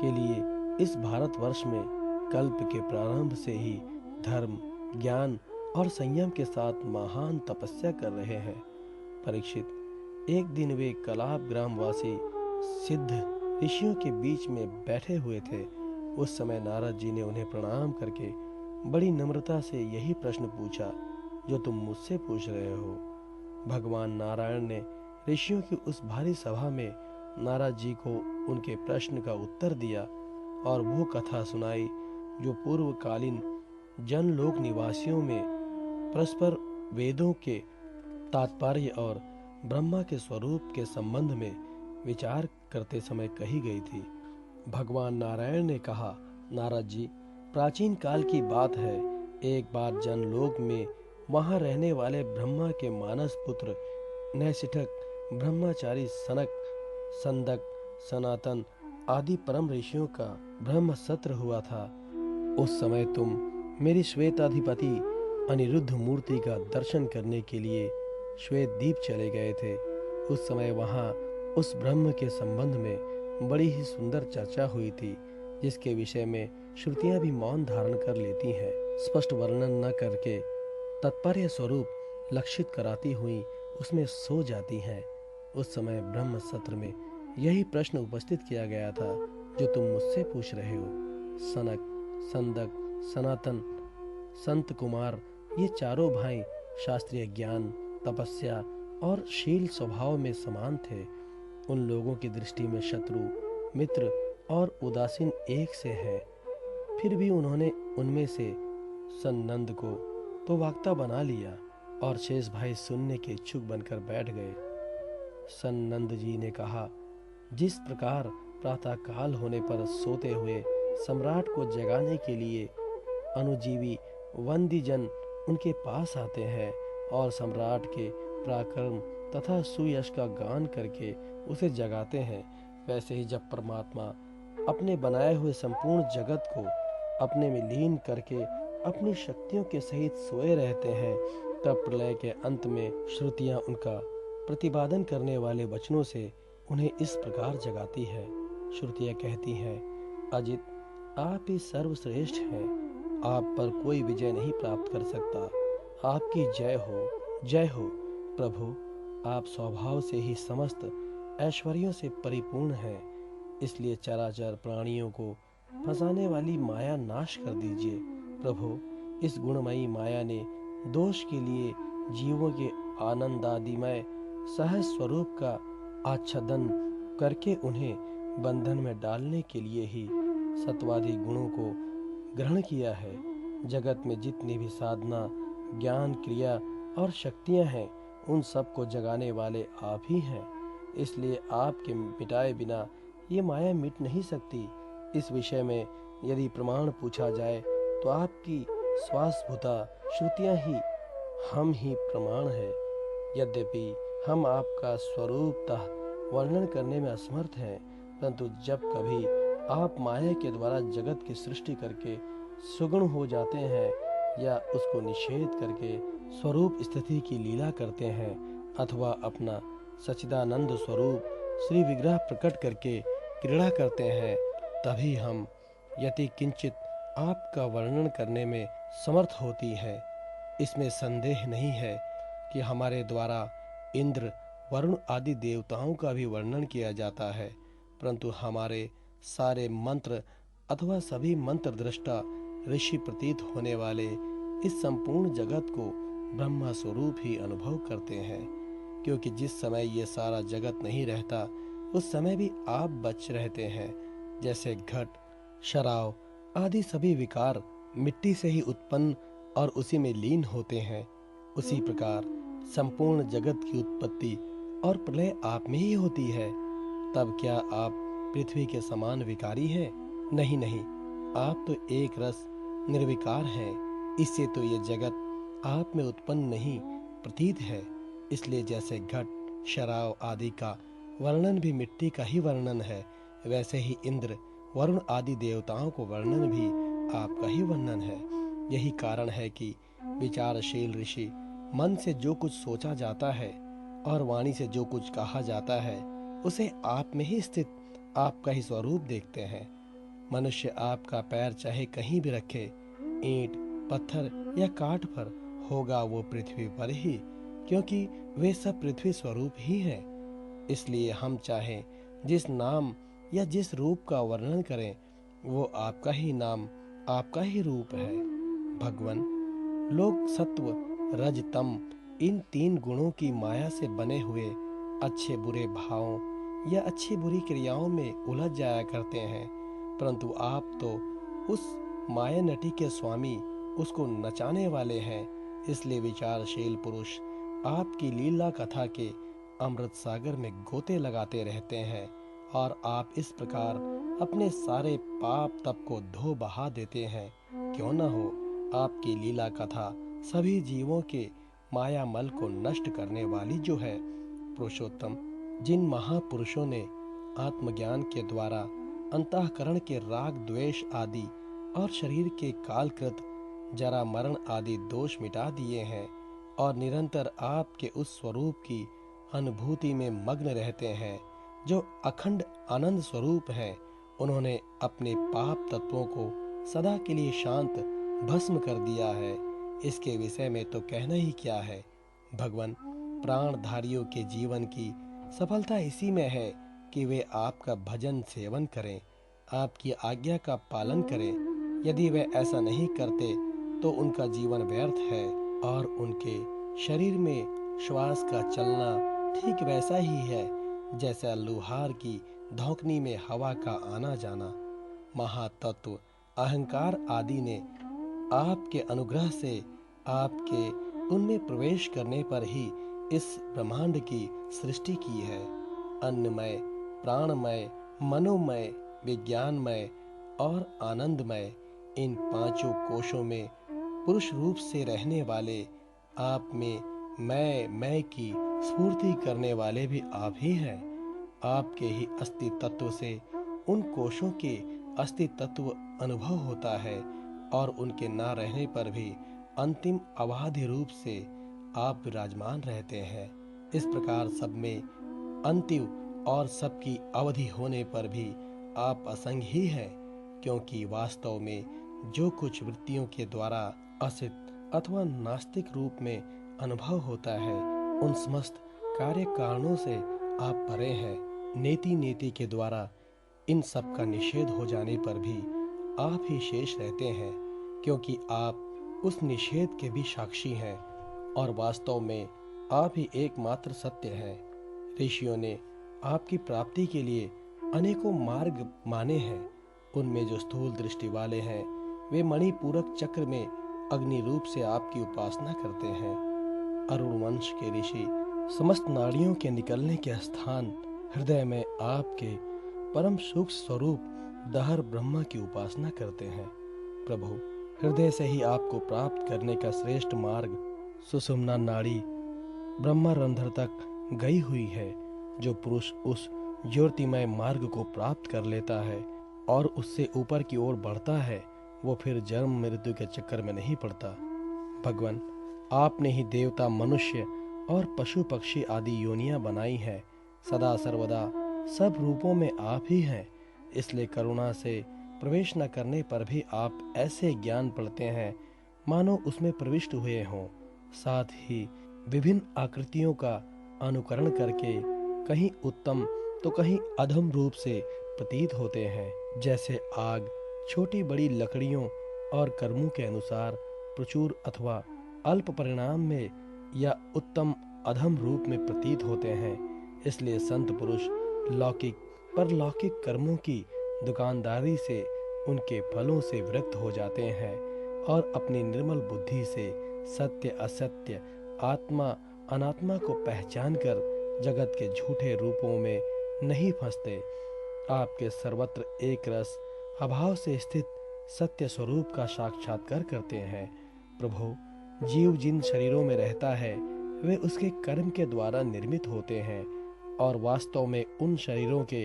के लिए इस भारतवर्ष में कल्प के प्रारंभ से ही धर्म, ज्ञान और संयम के साथ महान तपस्या कर रहे हैं। परीक्षित, एक दिन वे कलाप ग्रामवासी सिद्ध ऋषियों के बीच में बैठे हुए थे। उस समय नारद जी ने उन्हें प्रणाम करके बड़ी नम्रता से यही प्रश्न पूछा जो तुम मुझसे पूछ रहे हो। भगवान नारायण ने ऋषियों की उस भारी सभा में नारद जी को उनके प्रश्न का उत्तर दिया और वो कथा सुनाई जो पूर्वकालीन जनलोक निवासियों में परस्पर वेदों के तात्पर्य और ब्रह्मा के स्वरूप के संबंध में विचार करते समय कही गई थी। भगवान नारायण ने कहा, नारद जी, प्राचीन काल की बात है। एक बार जनलोक में वहां रहने वाले ब्रह्मा के मानस पुत्र नैसिठक, ब्रह्मचारी सनक, संदक, सनातन आदि परम ऋषियों का ब्रह्म सत्र हुआ था। उस समय तुम मेरी श्वेताधिपति अनिरुद्ध मूर्ति का दर्शन करने के लिए श्वेत द्वीप चले गए थे। उस समय वहां उस ब्रह्म के संबंध में बड़ी ही सुंदर चर्चा हुई थी, जिसके विषय में श्रुतियां भी मौन धारण कर लेती हैं। स्पष्ट वर्णन न करके तात्पर्य स्वरूप लक्षित कराती हुई उसमें सो जाती हैं। उस समय ब्रह्म सत्र में यही प्रश्न उपस्थित किया गया था जो तुम मुझसे पूछ रहे हो। सनक, संदक, सनातन, संत कुमार, ये चारों भाई शास्त्रीय ज्ञान, तपस्या और शील स्वभाव में समान थे। उन लोगों की दृष्टि में शत्रु, मित्र और उदासीन एक से हैं। फिर भी उन्होंने उनमें से सन्नंद को तो वक्ता बना लिया और शेष भाई सुनने के इच्छुक बनकर बैठ गए। सन्नंद जी ने कहा, जिस प्रकार प्रातः काल होने पर सोते हुए सम्राट को जगाने के लिए अनुजीवी वंदी जन उनके पास आते हैं और सम्राट के पराक्रम तथा सुयश का गान करके उसे जगाते हैं, वैसे ही जब परमात्मा अपने बनाए हुए संपूर्ण जगत को अपने में लीन करके अपनी शक्तियों के सहित सोए रहते हैं, तब प्रलय के अंत में श्रुतियां उनका प्रतिपादन करने वाले वचनों से उन्हें इस प्रकार जगाती है। श्रुतियां कहती हैं, अजित, आप ही सर्वश्रेष्ठ हैं, आप पर कोई विजय नहीं प्राप्त कर सकता। आपकी जय हो प्रभु। आप स्वभाव से ही समस्त ऐश्वर्यों से परिपूर्ण हैं, इसलिए चराचर प्राणियों को फंसाने वाली माया नाश कर दीजिए। प्रभु, इस गुणमयी माया ने दोष के लिए जीवों के आनंदादिमय सहज स्वरूप का आच्छादन करके उन्हें बंधन में डालने के लिए ही सत्वादि गुणों को ग्रहण किया है। जगत में जितनी भी साधना, ज्ञान, क्रिया और शक्तियां हैं, उन सब को जगाने वाले आप ही हैं। इसलिए आपके मिटाए बिना ये माया मिट नहीं सकती। इस विषय में यदि प्रमाण पूछा जाए तो आपकी श्वासभूता श्रुतियां ही हम ही प्रमाण है। यद्यपि हम आपका स्वरूपतः वर्णन करने में असमर्थ हैं, परंतु जब कभी आप माया के द्वारा जगत की सृष्टि करके सुगुण हो जाते हैं या उसको निषेध करके स्वरूप स्थिति की लीला करते हैं, अथवा अपना सच्चिदानंद स्वरूप श्री विग्रह प्रकट करके क्रीड़ा करते हैं, तभी हम यति किंचित आपका वर्णन करने में समर्थ होती हैं। इसमें संदेह नहीं है कि हमारे द्वारा इंद्र, वरुण आदि देवताओं का भी वर्णन किया जाता है, परंतु हमारे सारे मंत्र अथवा सभी मंत्र दृष्टा ऋषि प्रतीत होने वाले इस संपूर्ण जगत को ब्रह्मा स्वरूप ही अनुभव करते हैं, क्योंकि जिस समय ये सारा जगत नहीं रहता उस समय भी आप बच रहते हैं। जैसे घट, शराव आदि सभी विकार मिट्टी से ही उत्पन्न और उसी में लीन होते हैं, उसी प्रकार संपूर्ण जगत की उत्पत्ति और प्रलय आप में ही होती है। तब क्या आप पृथ्वी के समान विकारी हैं? नहीं, आप तो एक रस निर्विकार हैं। इससे तो ये जगत आप में उत्पन्न नहीं प्रतीत है। इसलिए जैसे घट, शराव आदि का वर्णन भी मिट्टी का ही वर्णन है, वैसे ही इंद्र, वरुण आदि देवताओं को वर्णन भी आपका ही वर्णन है। यही कारण है कि विचारशील ऋषि मन से जो कुछ सोचा जाता है और वाणी से जो कुछ कहा जाता है, उसे आप में ही स्थित आपका ही स्वरूप देखते हैं। मनुष्य आपका पैर चाहे कहीं भी रखे, ईंट, पत्थर या काठ पर, होगा वो पृथ्वी पर ही, क्योंकि वे सब पृथ्वी स्वरूप ही हैं। इसलिए हम चाहे जिस नाम या जिस रूप का वर्णन करें, वो आपका ही नाम, आपका ही रूप है। भगवान, लोग सत्व, रज, तम इन तीन गुणों की माया से बने हुए अच्छे बुरे भावों या अच्छी बुरी क्रियाओं में उलझ जाया करते हैं, परंतु आप तो उस माया नटी के स्वामी, उसको नचाने वाले हैं। इसलिए विचारशील पुरुष आपकी लीला कथा के अमृत सागर में गोते लगाते रहते हैं और आप इस प्रकार अपने सारे पाप तप को धो बहा देते हैं। क्यों न हो आपकी लीला कथा सभी जीवों के माया मल को नष्ट करने वाली जो है। पुरुषोत्तम, जिन महापुरुषों ने आत्मज्ञान के द्वारा अंतःकरण के राग, द्वेष आदि और शरीर के कालकृत जरा मरण आदि दोष मिटा दिए हैं और निरंतर आपके उस स्वरूप की अनुभूति में मग्न रहते हैं जो अखंड आनंद स्वरूप है, उन्होंने अपने पाप तत्वों को सदा के लिए शांत भस्म कर दिया है। इसके विषय में तो कहना ही क्या है। भगवान, प्राणधारियों के जीवन की सफलता इसी में है कि वे आपका भजन सेवन करें, आपकी आज्ञा का पालन करें। यदि वे ऐसा नहीं करते तो उनका जीवन व्यर्थ है और उनके शरीर में श्वास का चलना ठीक वैसा ही है जैसा लुहार की धौंकनी में हवा का आना जाना। महातत्व अहंकार आदि ने आपके अनुग्रह से आपके उनमें प्रवेश करने पर ही इस ब्रह्मांड की सृष्टि की है। अन्नमय, प्राणमय, मनोमय, विज्ञानमय और आनंदमय इन पांचों कोशों में पुरुष रूप से रहने वाले आप में मैं की स्फूर्ति करने वाले भी आप ही हैं। आपके ही अस्थि तत्व से उन कोशों के अस्थि तत्व अनुभव होता है और उनके ना रहने पर भी अंतिम अबाध्य रूप से आप विराजमान रहते हैं। इस प्रकार सब में अंतिम और सबकी अवधि होने पर भी आप असंग ही हैं, क्योंकि वास्तव में जो कुछ वृत्तियों के द्वारा असित अथवा नास्तिक रूप में अनुभव होता है, उन समस्त कार्य कारणों से आप परे हैं। नेति नेति के द्वारा इन सब का निषेध हो जाने पर भी आप ही शेष रहते हैं, क्योंकि आप उस निषेध के भी साक्षी हैं और वास्तव में आप ही एकमात्र सत्य हैं। ऋषियों ने आपकी प्राप्ति के लिए अनेकों मार्ग माने हैं। उनमें जो स्थूल दृष्टि वाले हैं वे मणिपूरक चक्र में अग्नि रूप से आपकी उपासना करते हैं। अरुण वंश के ऋषि समस्त नाड़ियों के निकलने के स्थान हृदय में आपके परम सूक्ष्म स्वरूप दहर ब्रह्मा की उपासना करते हैं। प्रभु, हृदय से ही आपको प्राप्त करने का श्रेष्ठ मार्ग सुषुम्ना नाड़ी ब्रह्मरंध्र तक गई हुई है। जो पुरुष उस ज्योतिमय मार्ग को प्राप्त कर लेता है और उससे ऊपर की ओर बढ़ता है, वो फिर जन्म मृत्यु के चक्कर में नहीं पड़ता। भगवान, आपने ही देवता, मनुष्य और पशु पक्षी आदि योनियां बनाई हैं। सदा सर्वदा सब रूपों में आप ही हैं। इसलिए करुणा से प्रवेश न करने पर भी आप ऐसे ज्ञान पढ़ते हैं मानो उसमें प्रविष्ट हुए हों। साथ ही विभिन्न आकृतियों का अनुकरण करके कहीं उत्तम तो कहीं अधम रूप से प्रतीत होते हैं। जैसे आग छोटी बड़ी लकड़ियों और कर्मों के अनुसार प्रचुर अथवा अल्प परिणाम में या उत्तम अधम रूप में प्रतीत होते हैं। इसलिए संत पुरुष लौकिक परलौकिक कर्मों की दुकानदारी से उनके फलों से विरक्त हो जाते हैं और अपनी निर्मल बुद्धि से सत्य असत्य, आत्मा अनात्मा को पहचान कर जगत के झूठे रूपों में नहीं फंसते। आपके सर्वत्र एक रस अभाव से स्थित सत्य स्वरूप का साक्षात्कार करते हैं। प्रभु, जीव जिन शरीरों में रहता है वे उसके कर्म के द्वारा निर्मित होते हैं और वास्तव में उन शरीरों के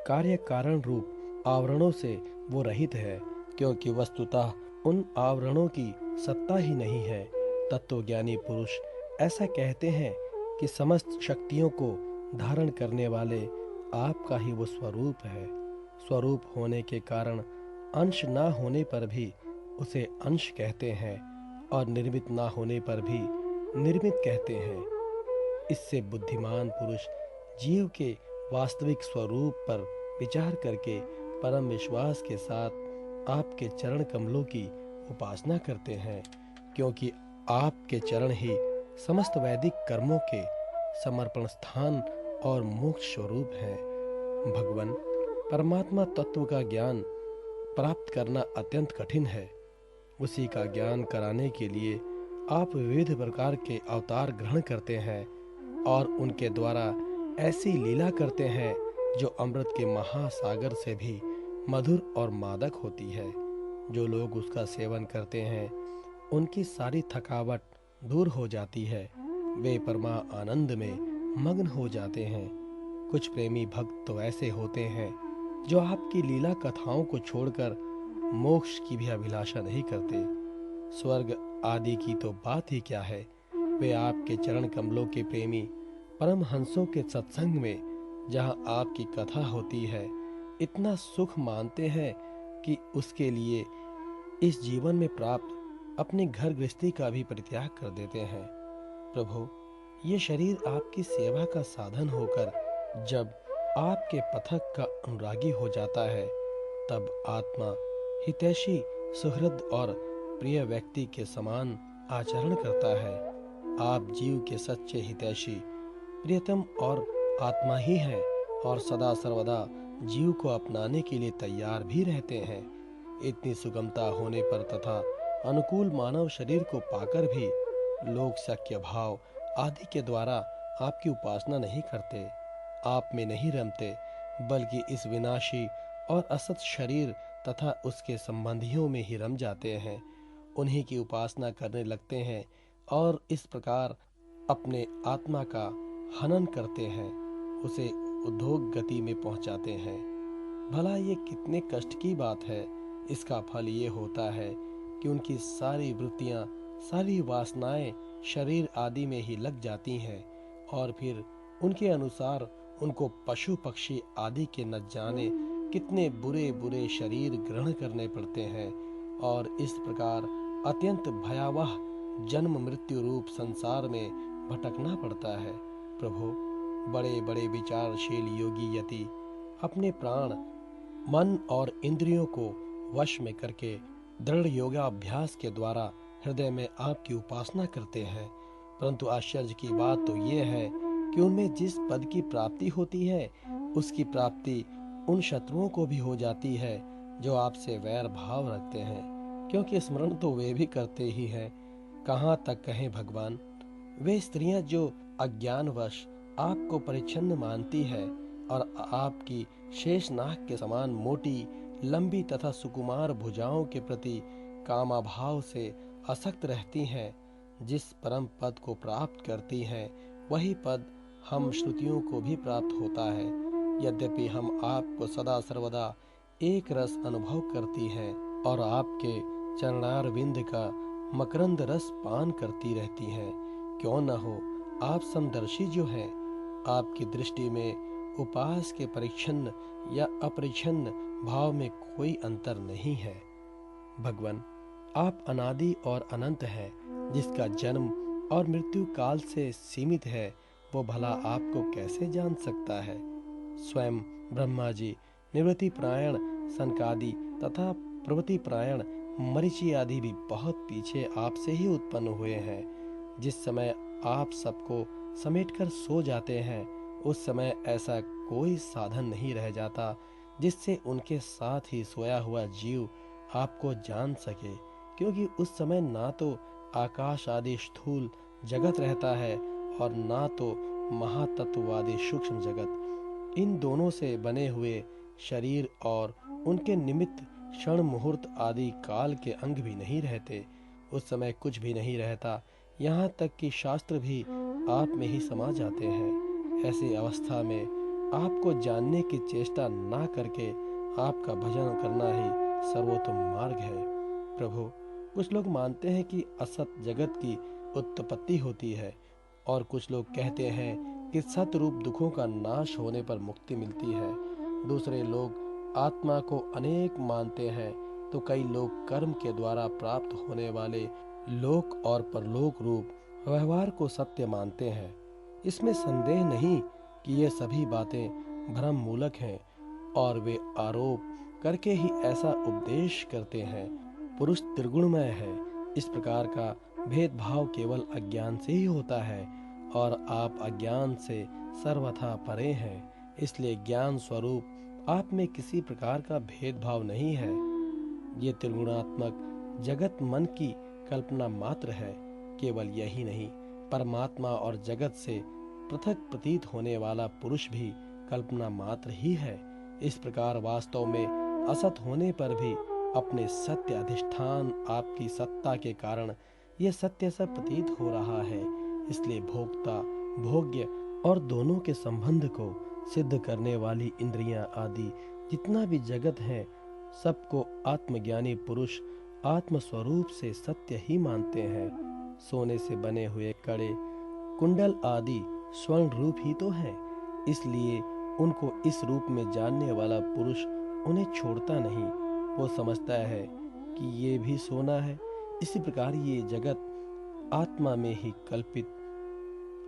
कार्य कारण रूप आवरणों से वो रहित है, क्योंकि वस्तुतः उन आवरणों की सत्ता ही नहीं है। तत्वज्ञानी पुरुष ऐसा कहते हैं कि समस्त शक्तियों को धारण करने वाले आपका ही वो स्वरूप है। स्वरूप होने के कारण अंश ना होने पर भी उसे अंश कहते हैं और निर्मित ना होने पर भी निर्मित कहते हैं। इससे बुद्धिमान पुरुष जीव के वास्तविक स्वरूप पर विचार करके परम विश्वास के साथ आपके चरण कमलों की उपासना करते हैं, क्योंकि आपके चरण ही समस्त वैदिक कर्मों के समर्पण स्थान और मोक्ष स्वरूप है। भगवान, परमात्मा तत्व का ज्ञान प्राप्त करना अत्यंत कठिन है। उसी का ज्ञान कराने के लिए आप विविध प्रकार के अवतार ग्रहण करते हैं और उनके द्वारा ऐसी लीला करते हैं जो अमृत के महासागर से भी मधुर और मादक होती है। जो लोग उसका सेवन करते हैं उनकी सारी थकावट दूर हो जाती है, वे परमा आनंद में मग्न हो जाते हैं। कुछ प्रेमी भक्त तो ऐसे होते हैं जो आपकी लीला कथाओं को छोड़कर मोक्ष की भी अभिलाषा नहीं करते। स्वर्ग आदि की तो बात ही क्या है, वे आपके चरण कमलों के प्रेमी परम हंसों के सत्संग में, जहाँ आपकी कथा होती है, इतना सुख मानते हैं कि उसके लिए इस जीवन में प्राप्त अपने घर गृहस्थी का भी परित्याग कर देते हैं। प्रभु, ये शरीर आपकी सेवा का साधन होकर जब आपके पथक का अनुरागी हो जाता है, तब आत्मा हितैषी, सुहृद और प्रिय व्यक्ति के समान आचरण करता है। आप जीव के सच्चे हितैषी, प्रियतम और आत्मा ही हैं और सदा सर्वदा जीव को अपनाने के लिए तैयार भी रहते हैं। इतनी सुगमता होने पर तथा अनुकूल मानव शरीर को पाकर भी लोग शक्य भाव आदि के द्वारा आपकी उपासना नहीं करते, आप में नहीं रमते, बल्कि इस विनाशी और असत शरीर तथा उसके संबंधियों में ही रम जाते हैं। उन्हीं की उपासना करने लगते हैं और इस प्रकार अपने आत्मा का हनन करते हैं, उसे उद्योग गति में पहुंचाते हैं। भला ये कितने कष्ट की बात है। इसका फल ये होता है कि उनकी सारी वृत्तियां, सारी वासनाएं शरीर आदि में ही लग जाती हैं और फिर उनके अनुसार उनको पशु पक्षी आदि के न जाने कितने बुरे बुरे शरीर ग्रहण करने पड़ते हैं और इस प्रकार अत्यंत भयावह जन्म मृत्यु रूप संसार में भटकना पड़ता है। प्रभु, बड़े बड़े विचारशील योगी यति अपने प्राण, मन और इंद्रियों को वश में करके दृढ़ योगाभ्यास के द्वारा हृदय में आपकी उपासना करते हैं, परंतु आश्चर्य की बात तो ये है कि उनमें जिस पद की प्राप्ति होती है उसकी प्राप्ति उन शत्रुओं को भी हो जाती है जो आपसे वैर भाव रखते हैं, क्योंकि स्मरण तो वे भी करते ही हैं। कहाँ तक कहें भगवान, वे स्त्रियां जो अज्ञानवश आपको परिच्छन्न मानती है और आपकी शेषनाग के समान मोटी, लंबी तथा सुकुमार भुजाओं के प्रति कामाभाव से आसक्त रहती हैं, जिस परम पद को प्राप्त करती हैं वही पद हम श्रुतियों को भी प्राप्त होता है। यद्यपि हम आपको सदा सर्वदा एक रस अनुभव करती हैं और आपके चरणारविंद का मकरंद रस पान करती रहती हैं, क्यों न हो आप समदर्शी जो हैं, आपकी दृष्टि में उपास के परिच्छन्न या अपरिच्छन्न भाव में कोई अंतर नहीं है। भगवान, आप अनादि और अनंत हैं, जिसका जन्म और मृत्यु काल से सीमित है, वो भला आपको कैसे जान सकता है। स्वयं ब्रह्मा जी निवृत्ति प्रायण सनकादि तथा प्रवृत्ति प्रायण मरीचि आदि भी बहुत पीछे आपसे ही उत्पन्न हुए हैं। जिस समय आप सबको समेटकर सो जाते हैं, उस समय ऐसा कोई साधन नहीं रह जाता जिससे उनके साथ ही सोया हुआ जीव आपको जान सके, क्योंकि उस समय ना तो आकाश आदि स्थूल जगत रहता है और ना तो महातत्ववादी सूक्ष्म जगत। इन दोनों से बने हुए शरीर और उनके निमित्त क्षण मुहूर्त आदि काल के अंग भी नहीं रहते। उस समय कुछ भी नहीं रहता, यहाँ तक कि शास्त्र भी आप में ही समा जाते हैं। ऐसी अवस्था में आपको जानने की चेष्टा ना करके आपका भजन करना ही सर्वोत्तम मार्ग है। प्रभु, कुछ लोग मानते हैं कि असत जगत की उत्पत्ति होती है और कुछ लोग कहते हैं कि सतरूप दुखों का नाश होने पर मुक्ति मिलती है। दूसरे लोग आत्मा को अनेक मानते हैं, तो कई लोग कर्म के द्वारा प्राप्त होने वाले लोक और परलोक रूप व्यवहार को सत्य मानते हैं। इसमें संदेह नहीं कि ये सभी बातें भ्रम मूलक हैं और वे आरोप करके ही ऐसा उपदेश करते हैं। पुरुष त्रिगुणमय है, इस प्रकार का भेदभाव केवल अज्ञान से ही होता है और आप अज्ञान से सर्वथा परे हैं। इसलिए ज्ञान स्वरूप आप में किसी प्रकार का भेदभाव नहीं है। ये त्रिगुणात्मक जगत मन की कल्पना मात्र है। केवल यही नहीं, परमात्मा और जगत से पृथक प्रतीत होने वाला पुरुष भी कल्पना मात्र ही है। इस प्रकार वास्तव में असत होने पर भी अपने सत्य अधिष्ठान आपकी सत्ता के कारण यह सत्य सा प्रतीत हो रहा है। इसलिए भोक्ता, भोग्य और दोनों के संबंध को सिद्ध करने वाली इंद्रियां आदि जितना भी जगत है, सबको आत्मज्ञानी पुरुष आत्म स्वरूप से सत्य ही मानते हैं। सोने से बने हुए कड़े, कुंडल आदि स्वर्ण रूप ही तो हैं। इसलिए उनको इस रूप में जानने वाला पुरुष उन्हें छोड़ता नहीं। वो समझता है कि ये भी सोना है। इसी प्रकार ये जगत आत्मा में ही कल्पित,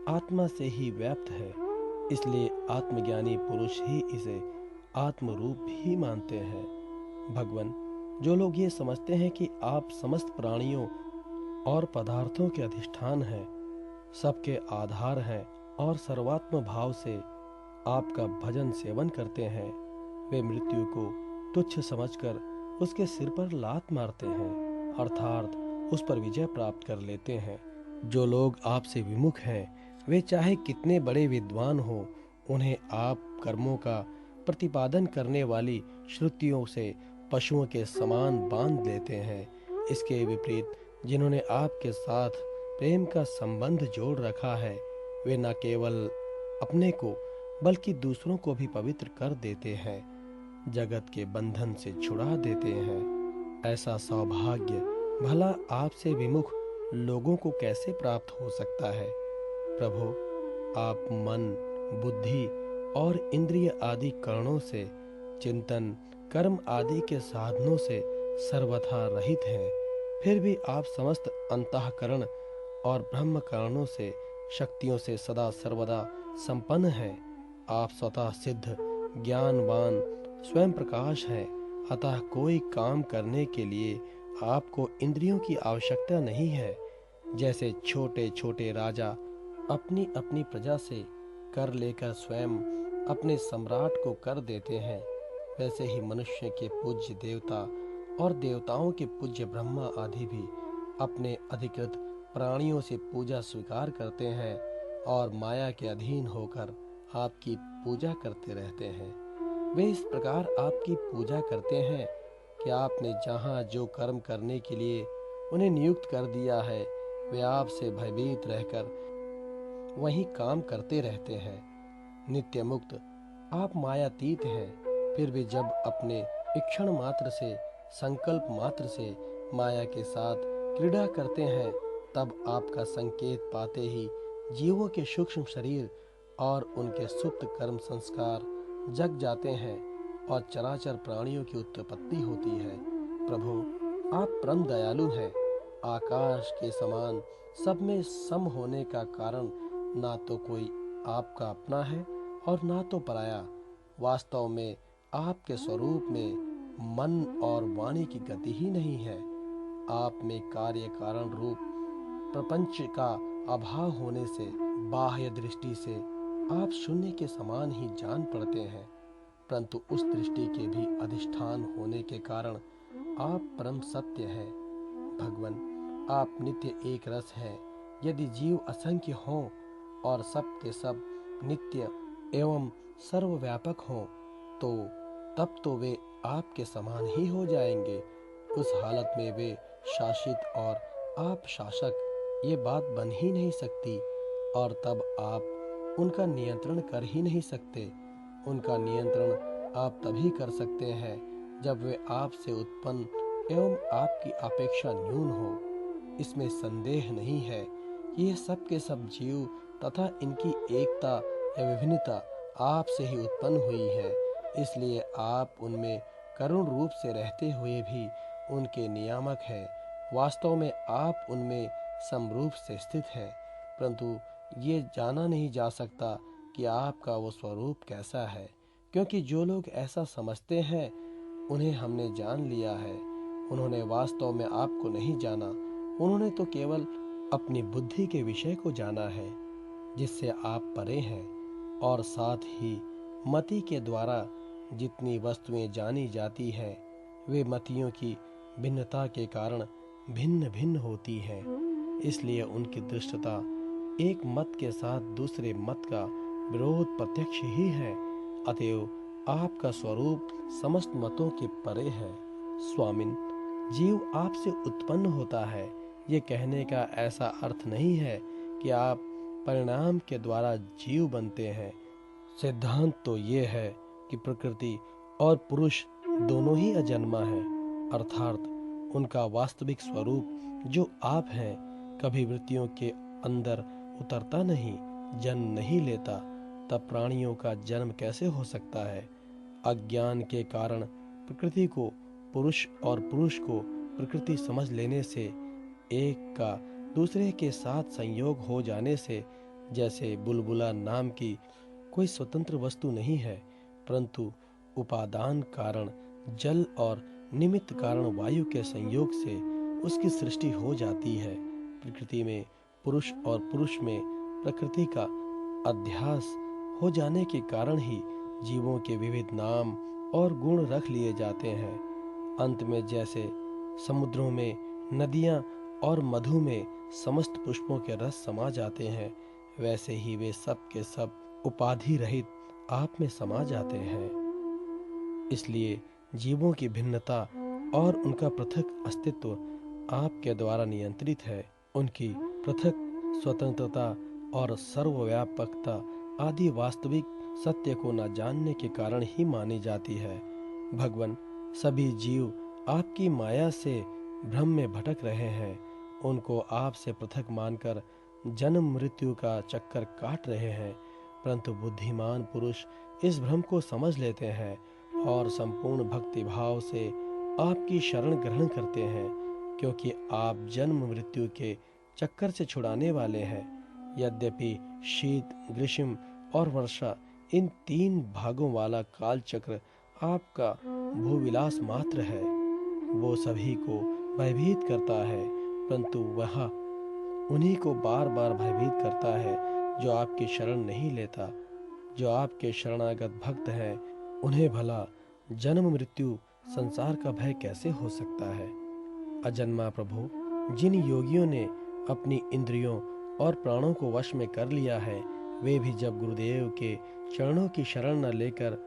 आत्मा से ही व्याप्त है। इसलिए आत्मज्ञानी पुरुष ही इसे आत्म रूप ही मानते हैं। भगवान, जो लोग ये समझते हैं कि आप समस्त प्राणियों और पदार्थों के अधिष्ठान हैं, सबके आधार हैं और सर्वात्म भाव से आपका भजन सेवन करते हैं, वे मृत्यु को तुच्छ समझकर उसके सिर पर लात मारते हैं, अर्थात उस पर विजय प्राप्त कर लेते हैं। जो लोग आपसे विमुख हैं, वे चाहे कितने बड़े विद्वान हो, उन्हें आप कर्मों का प्रतिपादन करने वाली श्रुतियों से पशुओं के समान बांध लेते हैं। इसके विपरीत जिन्होंने आपके साथ प्रेम का संबंध जोड़ रखा है, वे न केवल अपने को बल्कि दूसरों को भी पवित्र कर देते हैं, जगत के बंधन से छुड़ा देते हैं। ऐसा सौभाग्य भला आपसे विमुख लोगों को कैसे प्राप्त हो सकता है? प्रभु, आप मन, बुद्धि और इंद्रिय आदि करणों से, चिंतन, कर्म आदि के साधनों से सर्वथा रहित हैं, फिर भी आप समस्त अंतःकरण और ब्रह्म कारणों से, शक्तियों से सदा सर्वदा संपन्न हैं। आप स्वतः सिद्ध, ज्ञानवान, स्वयं प्रकाश हैं। अतः कोई काम करने के लिए आपको इंद्रियों की आवश्यकता नहीं है। जैसे छोटे छोटे राजा अपनी अपनी प्रजा से कर लेकर स्वयं अपने सम्राट को कर देते हैं, वैसे ही मनुष्य के पूज्य देवता और देवताओं के पूज्य ब्रह्मा आदि भी अपने अधिकृत प्राणियों से पूजा स्वीकार करते हैं और माया के अधीन होकर आपकी पूजा करते रहते हैं। वे इस प्रकार आपकी पूजा करते हैं कि आपने जहाँ जो कर्म करने के लिए उन्हें नियुक्त कर दिया है, वे आपसे भयभीत रहकर वही काम करते रहते हैं। नित्य मुक्त आप मायातीत हैं, फिर भी जब अपने इक्षण मात्र से, संकल्प मात्र से माया के साथ क्रीड़ा करते हैं, तब आपका संकेत पाते ही जीवों के सूक्ष्म शरीर और उनके सुप्त कर्म संस्कार जग जाते हैं और चराचर प्राणियों की उत्पत्ति होती है। प्रभु, आप परम दयालु हैं। आकाश के समान सब में सम होने का कारण ना तो कोई आपका अपना है और ना तो पराया। वास्तव में आपके स्वरूप में मन और वाणी की गति ही नहीं है। आप में कार्य कारण रूप प्रपंच का अभाव होने से बाह्य दृष्टि से आप शून्य के समान ही जान पड़ते हैं, परंतु उस दृष्टि के भी अधिष्ठान होने के कारण आप परम सत्य हैं। भगवन, आप नित्य एक रस हैं। यदि जीव असंख्य हों और सब के सब नित्य एवं सर्वव्यापक हों, तो तब तो वे आपके समान ही हो जाएंगे। उस हालत में वे शासित और आप शासक, ये बात बन ही नहीं सकती, और तब आप उनका नियंत्रण कर ही नहीं सकते। उनका नियंत्रण आप तभी कर सकते हैं जब वे आपसे उत्पन्न एवं आपकी अपेक्षा न्यून हो। इसमें संदेह नहीं है कि ये सब के सब जीव तथा इनकी एकता या विभिन्नता आपसे ही उत्पन्न हुई है। इसलिए आप उनमें करुण रूप से रहते हुए भी उनके नियामक हैं। वास्तव में आप उनमें समरूप से स्थित हैं, परंतु ये जाना नहीं जा सकता कि आपका वो स्वरूप कैसा है, क्योंकि जो लोग ऐसा समझते हैं उन्हें हमने जान लिया है। उन्होंने वास्तव में आपको नहीं जाना। उन्होंने तो केवल अपनी बुद्धि के विषय को जाना है, जिससे आप परे हैं, और साथ ही मति के द्वारा जितनी वस्तुएं जानी जाती हैं, वे मतियों की भिन्नता के कारण भिन्न भिन्न होती हैं। इसलिए उनकी दृष्टता एक मत के साथ दूसरे मत का विरोध प्रत्यक्ष ही है। अतएव आपका स्वरूप समस्त मतों के परे है। स्वामिन, जीव आपसे उत्पन्न होता है, ये कहने का ऐसा अर्थ नहीं है कि आप परिणाम के द्वारा जीव बनते हैं। सिद्धांत तो ये है कि प्रकृति और पुरुष दोनों ही अजन्मा है, अर्थात उनका वास्तविक स्वरूप जो आप हैं कभी वृत्तियों के अंदर उतरता नहीं, जन्म नहीं लेता। तब प्राणियों का जन्म कैसे हो सकता है? अज्ञान के कारण प्रकृति को पुरुष और पुरुष को प्रकृति समझ लेने से, एक का दूसरे के साथ संयोग हो जाने से, जैसे बुलबुला नाम की कोई स्वतंत्र वस्तु नहीं है, परंतु उपादान कारण जल और निमित्त कारण वायु के संयोग से उसकी सृष्टि हो जाती है। प्रकृति में पुरुष और पुरुष में प्रकृति का अध्यास हो जाने के कारण ही जीवों के विविध नाम और गुण रख लिए जाते हैं। अंत में जैसे समुद्रों में नदियां और मधु में समस्त पुष्पों के रस समा जाते हैं, वैसे ही वे सब के सब उपाधि रहित आप में समा जाते हैं। इसलिए जीवों की भिन्नता और उनका पृथक अस्तित्व आपके द्वारा नियंत्रित है, उनकी पृथक स्वतंत्रता और सर्वव्यापकता आदि वास्तविक सत्य को न जानने के कारण ही मानी जाती है। भगवान, सभी जीव आपकी माया से भ्रम में भटक रहे हैं। उनको आपसे पृथक मानकर जन्म मृत्यु का चक्कर काट रहे हैं, परंतु बुद्धिमान पुरुष इस भ्रम को समझ लेते हैं और संपूर्ण भक्ति भाव से आपकी शरण ग्रहण करते हैं, क्योंकि आप जन्म मृत्यु के चक्कर से छुड़ाने वाले हैं। यद्यपि शीत, ग्रीष्म और वर्षा, इन 3 भागों वाला काल चक्र आपका भूविलास मात्र है, वो सभी को भयभीत करता है, परंतु वह उन्हीं को बार बार भयभीत करता है जो आपकी शरण नहीं लेता। जो आपके शरणागत भक्त हैं, उन्हें भला जन्म मृत्यु संसार का भय कैसे हो सकता है? अजन्मा प्रभु, जिन योगियों ने अपनी इंद्रियों और प्राणों को वश में कर लिया है, वे भी जब गुरुदेव के चरणों की शरण न लेकर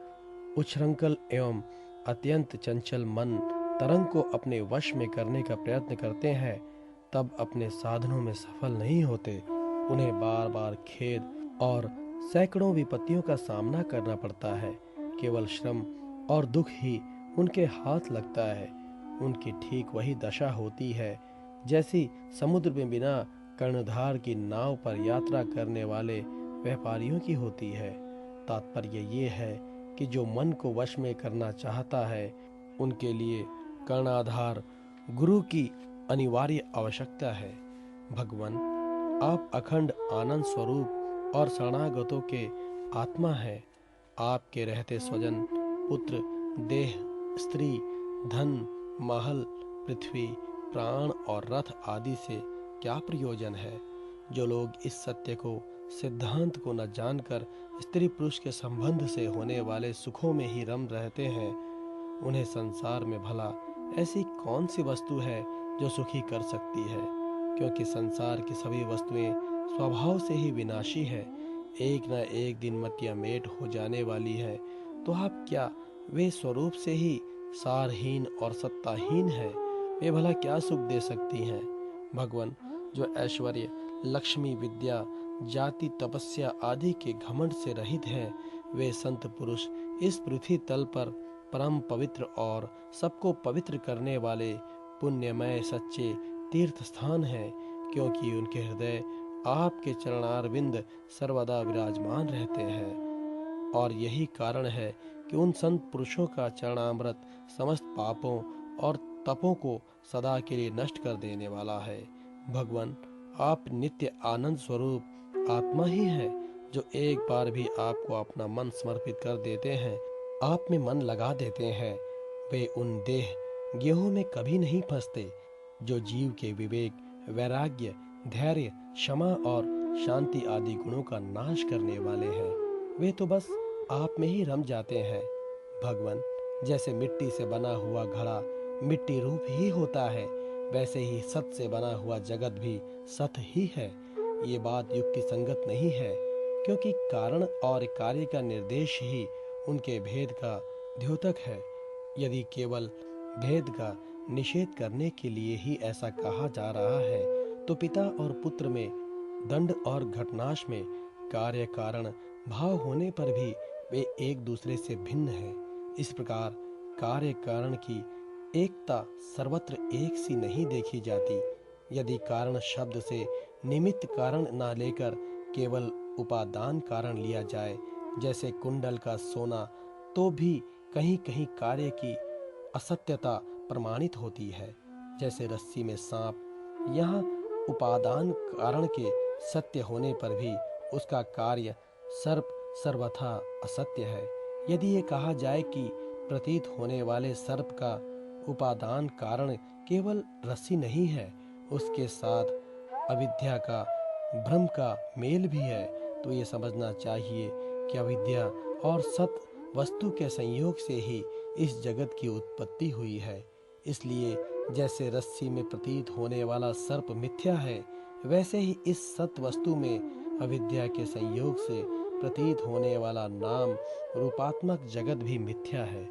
उच्छृंखल एवं अत्यंत चंचल मन तरंग को अपने वश में करने का प्रयत्न करते हैं, तब अपने साधनों में सफल नहीं होते। उन्हें बार बार खेद और सैकड़ों विपत्तियों का सामना करना पड़ता है। केवल श्रम और दुख ही उनके हाथ लगता है। उनकी ठीक वही दशा होती है जैसी समुद्र में बिना कर्णधार की नाव पर यात्रा करने वाले व्यापारियों की होती है। तात्पर्य ये है कि जो मन को वश में करना चाहता है, उनके लिए कर्णाधार गुरु की अनिवार्य आवश्यकता है। भगवान, आप अखंड आनंद स्वरूप और शरणागतों के आत्मा है। आपके रहते स्वजन, पुत्र, देह, स्त्री, धन, महल, पृथ्वी, प्राण और रथ आदि से क्या प्रयोजन है? जो लोग इस सत्य को, सिद्धांत को न जानकर स्त्री पुरुष के संबंध से होने वाले सुखों में ही रम रहते हैं, उन्हें संसार में भला ऐसी कौन सी वस्तु है जो सुखी कर सकती है? क्योंकि संसार की सभी वस्तुएं स्वभाव से ही विनाशी है, एक न एक दिन मटियामेट हो जाने वाली है। तो आप क्या वे स्वरूप से ही सारहीन और सत्ताहीन है? वे भला क्या सुख दे सकती हैं? भगवान, जो ऐश्वर्य, लक्ष्मी, विद्या, जाति, तपस्या आदि के घमंड से रहित हैं, वे संत पुरुष इस पृथ्वी तल पर परम पवित्र और सबको पवित्र करने वाले पुण्यमय सच्चे तीर्थ स्थान हैं, क्योंकि उनके हृदय आपके चरणारविंद सर्वदा विराजमान रहते हैं। और यही कारण है कि उन संत पुरुषों का चरणामृत समस्त पापों और तपों को सदा के लिए नष्ट कर देने वाला है। भगवान, आप नित्य आनंद स्वरूप आत्मा ही हैं, जो एक बार भी आपको अपना मन समर्पित कर देते हैं, आप में मन लगा देते हैं। वे उन देह गेहूं में कभी नहीं फंसते जो जीव के विवेक, वैराग्य, धैर्य, क्षमा और शांति आदि गुणों का नाश करने वाले हैं। वे तो बस आप में ही रम जाते हैं। भगवान, जैसे मिट्टी से बना हुआ घड़ा मिट्टी रूप ही होता है, वैसे ही सत से बना हुआ जगत भी सत ही है। ये बात युक्ति संगत नहीं है, क्योंकि कारण और कार्य का निर्देश ही उनके भेद का द्योतक है। यदि केवल भेद का निषेध करने के लिए ही ऐसा कहा जा रहा है, तो पिता और पुत्र में, दंड और घटनाश में कार्य कारण भाव होने पर भी वे एक दूसरे से भिन्न हैं। इस प्रकार कार्य कारण की एकता सर्वत्र एक सी नहीं देखी जाती। यदि कारण शब्द से निमित्त कारण न लेकर केवल उपादान कारण लिया जाए, जैसे कुंडल का सोना, तो भी कहीं कहीं कार्य की असत्यता प्रमाणित होती है। जैसे रस्सी में सांप, यहाँ उपादान कारण के सत्य होने पर भी उसका कार्य सर्प सर्वथा असत्य है। यदि ये कहा जाए कि प्रतीत होने वाले सर्प का उपादान कारण केवल रस्सी नहीं है, उसके साथ अविद्या का, भ्रम का मेल भी है, तो ये समझना चाहिए कि अविद्या और सत वस्तु के संयोग से ही इस जगत की उत्पत्ति हुई है। इसलिए जैसे रस्सी में प्रतीत होने वाला सर्प मिथ्या है, वैसे ही इस सत वस्तु में अविद्या के संयोग से प्रतीत होने वाला नाम रूपात्मक जगत भी मिथ्या है।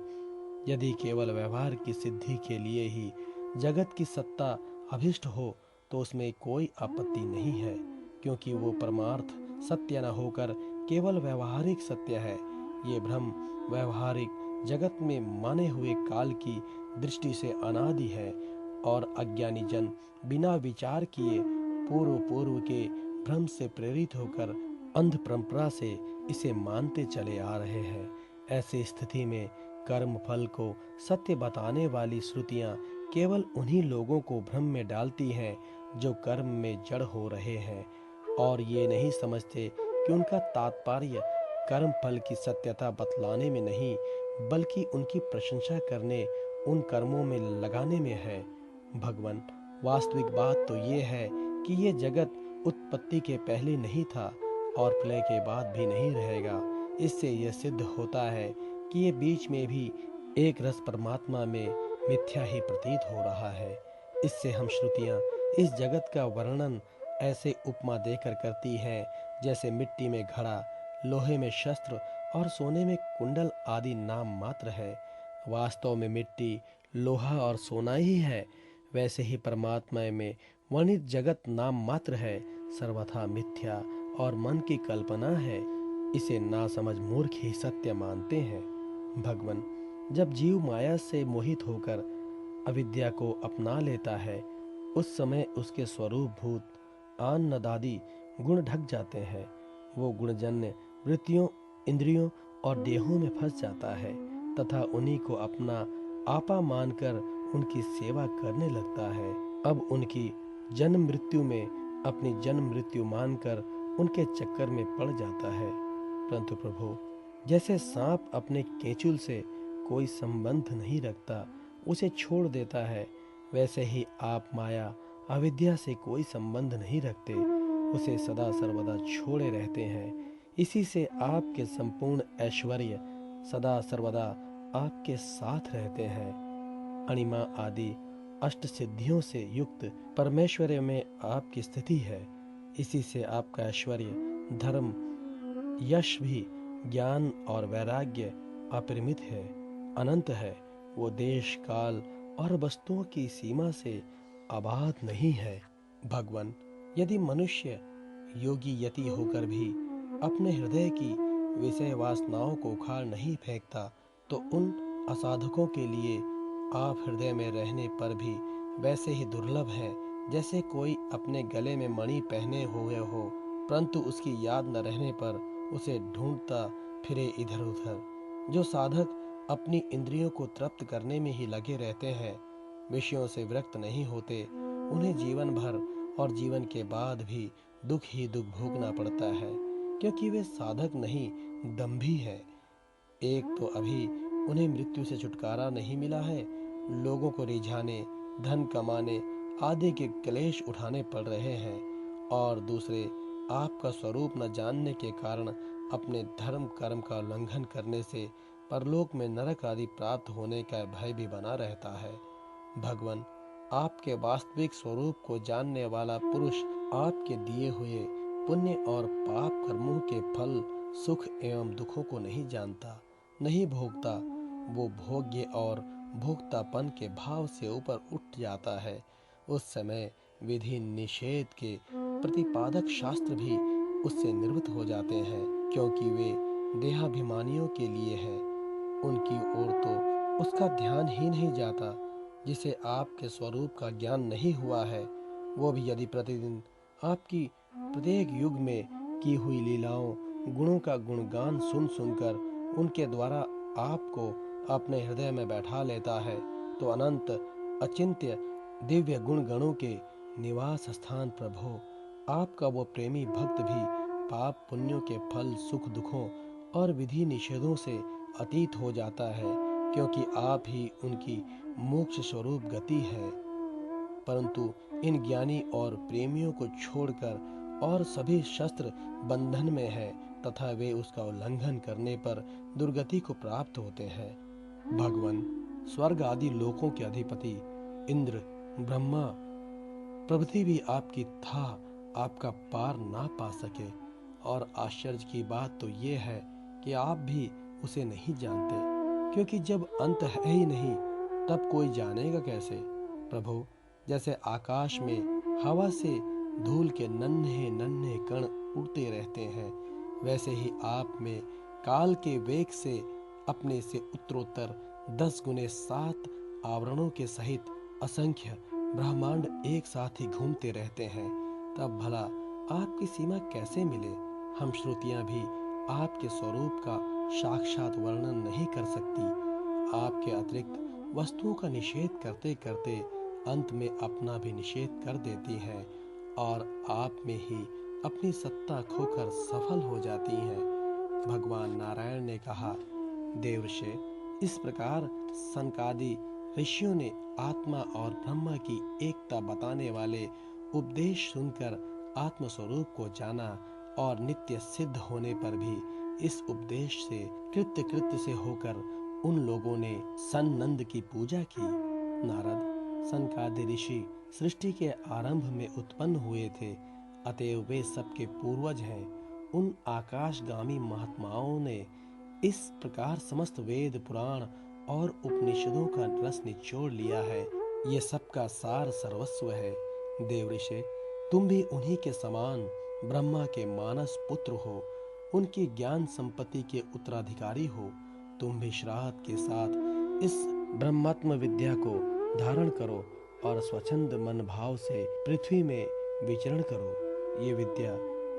यदि केवल व्यवहार की सिद्धि के लिए ही जगत की सत्ता अभिष्ट हो तो उसमें कोई आपत्ति नहीं है, क्योंकि वो परमार्थ सत्य न होकर केवल व्यवहारिक सत्य है। ये भ्रम व्यवहारिक जगत में माने हुए काल की दृष्टि से अनादि है और अज्ञानी जन बिना विचार किए पूर्व पूर्व के भ्रम से प्रेरित होकर अंध परंपरा से इसे मानते चले आ रहे हैं। ऐसी स्थिति में कर्म फल को सत्य बताने वाली श्रुतियां केवल उन्हीं लोगों को भ्रम में डालती हैं जो कर्म में जड़ हो रहे हैं और ये नहीं समझते कि उनका तात्पर्य कर्म फल की सत्यता बतलाने में नहीं, बल्कि उनकी प्रशंसा करने, उन कर्मों में लगाने में है। भगवान, वास्तविक बात तो ये है कि ये जगत उत्पत्ति के पहले नहीं था और प्रलय के बाद भी नहीं रहेगा। इससे यह सिद्ध होता है कि ये बीच में भी एक रस परमात्मा में मिथ्या ही प्रतीत हो रहा है। इससे हम श्रुतियां इस जगत का वर्णन ऐसे उपमा देकर करती हैं जैसे मिट्टी में घड़ा, लोहे में शस्त्र और सोने में कुंडल आदि नाम मात्र है। वास्तव में मिट्टी, लोहा और सोना ही है। वैसे ही परमात्मा में वर्णित जगत नाम मात्र है, सर्वथा मिथ्या और मन की कल्पना है। इसे नासमझ मूर्ख ही सत्य मानते हैं। भगवान, जब जीव माया से मोहित होकर अविद्या को अपना लेता है, उस समय उसके स्वरूप भूत आन नदादि गुण ढक जाते हैं। वो गुणजन्य वृत्तियों, इंद्रियों और देहों में फंस जाता है तथा उन्हीं को अपना आपा मानकर उनकी सेवा करने लगता है। अब उनकी जन्म मृत्यु में अपनी जन्म मृत्यु मानकर उनके चक्कर में पड़ जाता है। परंतु प्रभु, जैसे सांप अपने केंचुल से कोई संबंध नहीं रखता, उसे छोड़ देता है, वैसे ही आप माया अविद्या से कोई संबंध नहीं रखते, उसे सदा सर्वदा छोड़े रहते हैं। इसी से आपके संपूर्ण ऐश्वर्य सदा सर्वदा आपके साथ रहते हैं। अणिमा आदि अष्ट सिद्धियों से युक्त परमेश्वर्य में आपकी स्थिति है। इसी से आपका ऐश्वर्य, धर्म, यश भी, ज्ञान और वैराग्य अपरिमित है, अनंत है। वो देश, काल और वस्तुओं की सीमा से आबाद नहीं है। भगवान, यदि मनुष्य योगी यति होकर भी अपने हृदय की विषय वासनाओं को उखाड़ नहीं फेंकता, तो उन असाधकों के लिए आप हृदय में रहने पर भी वैसे ही दुर्लभ है जैसे कोई अपने गले में मणि पहने हुए हो, परंतु उसकी याद न रहने पर उसे ढूंढता फिरे इधर उधर। जो साधक अपनी इंद्रियों को तृप्त करने में ही लगे रहते हैं, विषयों से विरक्त नहीं होते, उन्हें जीवन भर और जीवन के बाद भी दुख ही दुख भोगना पड़ता है, क्योंकि वे साधक नहीं, दंभी है। एक तो अभी उन्हें मृत्यु से छुटकारा नहीं मिला है, लोगों को रिझाने, धन कमाने आदि के क्लेश उठाने पड़ रहे हैं, और दूसरे आपका स्वरूप न जानने के कारण अपने धर्म कर्म का उल्लंघन करने से परलोक में नरक आदि प्राप्त होने का भय भी बना रहता है। भगवान, आपके वास्तविक स्वरूप को जानने वाला पुरुष आपके दिए हुए पुण्य और पाप कर्मों के फल, सुख एवं दुखों को नहीं जानता, नहीं भोगता। वो भोग्य और भोक्तापन के भाव से ऊपर उठ जाता है। उस समय विधि निषेध के प्रतिपादक शास्त्र भी उससे निवृत्त हो जाते हैं, क्योंकि वे देहाभिमानियों के लिए हैं। उनकी ओर तो उसका ध्यान ही नहीं जाता। जिसे आपके स्वरूप का ज्ञान नहीं हुआ है, वो भी यदि प्रतिदिन आपकी प्रत्येक युग में की हुई लीलाओं, गुणों का गुणगान सुन सुनकर उनके द्वारा आपको अपने हृदय में बैठा लेता है, तो अनंत अचिंत्य दिव्य गुण गणों के निवास स्थान प्रभु, आपका वो प्रेमी भक्त भी पाप पुण्यों के फल, सुख दुखों और विधि निषेधों से अतीत हो जाता है, क्योंकि आप ही उनकी मोक्ष स्वरूप गति है। परंतु इन ज्ञानी और प्रेमियों को छोड़कर और सभी शस्त्र बंधन में है तथा वे उसका उल्लंघन करने पर दुर्गति को प्राप्त होते हैं। भगवान, स्वर्ग आदि लोकों के अधिपति इंद्र, ब्रह्मा प्रभृति भी आपकी था आपका पार ना पा सके, और आश्चर्य की बात तो ये है कि आप भी उसे नहीं जानते, क्योंकि जब अंत है ही नहीं तब कोई जानेगा कैसे। प्रभु, जैसे आकाश में हवा से धूल के नन्हे नन्हे कण उड़ते रहते हैं, वैसे ही आप में काल के वेग से अपने से उत्तरोत्तर 10 गुने 7 आवरणों के सहित असंख्य ब्रह्मांड एक साथ ही घूमते रहते हैं। तब भला आपकी सीमा कैसे मिले? हम श्रुतियां भी आपके स्वरूप का साक्षात वर्णन नहीं कर सकती। आपके अतिरिक्त वस्तुओं का निषेध करते करते अंत में अपना भी निषेध कर देती हैं और आप में ही अपनी सत्ता खोकर सफल हो जाती हैं। भगवान नारायण ने कहा, देवर्षि, इस प्रकार सनकादि ऋषियों ने आत्मा और ब्रह्मा की एकता बताने वाले उपदेश सुनकर आत्मस्वरूप को जाना और नित्य सिद्ध होने पर भी इस उपदेश से कृत्य से होकर उन लोगों ने सन्नंद की पूजा की। नारद, सनकादि ऋषि सृष्टि के आरंभ में उत्पन्न हुए थे, अतएव वे सबके पूर्वज हैं। उन आकाशगामी महात्माओं ने इस प्रकार समस्त वेद पुराण और उपनिषदों का रस निचोड़ लिया है। ये सबका सार सर्वस्व है। देवऋषि, तुम भी उन्हीं के समान ब्रह्मा के मानस पुत्र हो, उनकी ज्ञान संपत्ति के उत्तराधिकारी हो। तुम भी श्राद्ध के साथ इस ब्रह्मात्म विद्या को धारण करो और स्वच्छंद मन भाव से पृथ्वी में विचरण करो। ये विद्या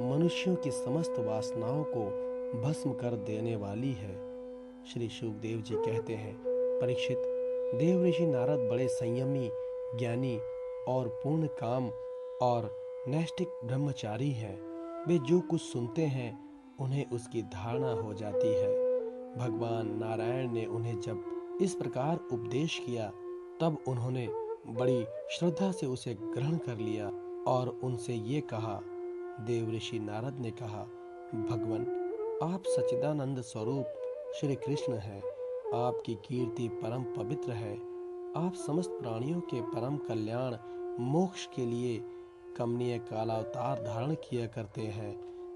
मनुष्यों की समस्त वासनाओं को भस्म कर देने वाली है। श्री शुकदेव जी कहते हैं, परीक्षित, देव ऋषि नारद बड़े संयमी, ज्ञानी और पूर्ण काम और नैष्ठिक ब्रह्मचारी हैं। वे जो कुछ सुनते हैं उन्हें उसकी धारणा हो जाती है। भगवान नारायण ने उन्हें जब इस प्रकार उपदेश किया तब उन्होंने बड़ी श्रद्धा से उसे ग्रहण कर लिया और उनसे ये कहा। देव ऋषि नारद ने कहा, भगवान, आप सच्चिदानंद स्वरूप श्री कृष्ण हैं। आपकी कीर्ति परम पवित्र है। आप समस्त प्राणियों के परम कल्याण मोक्ष के लिए कमनीय कालावतार धारण किया करते हैं।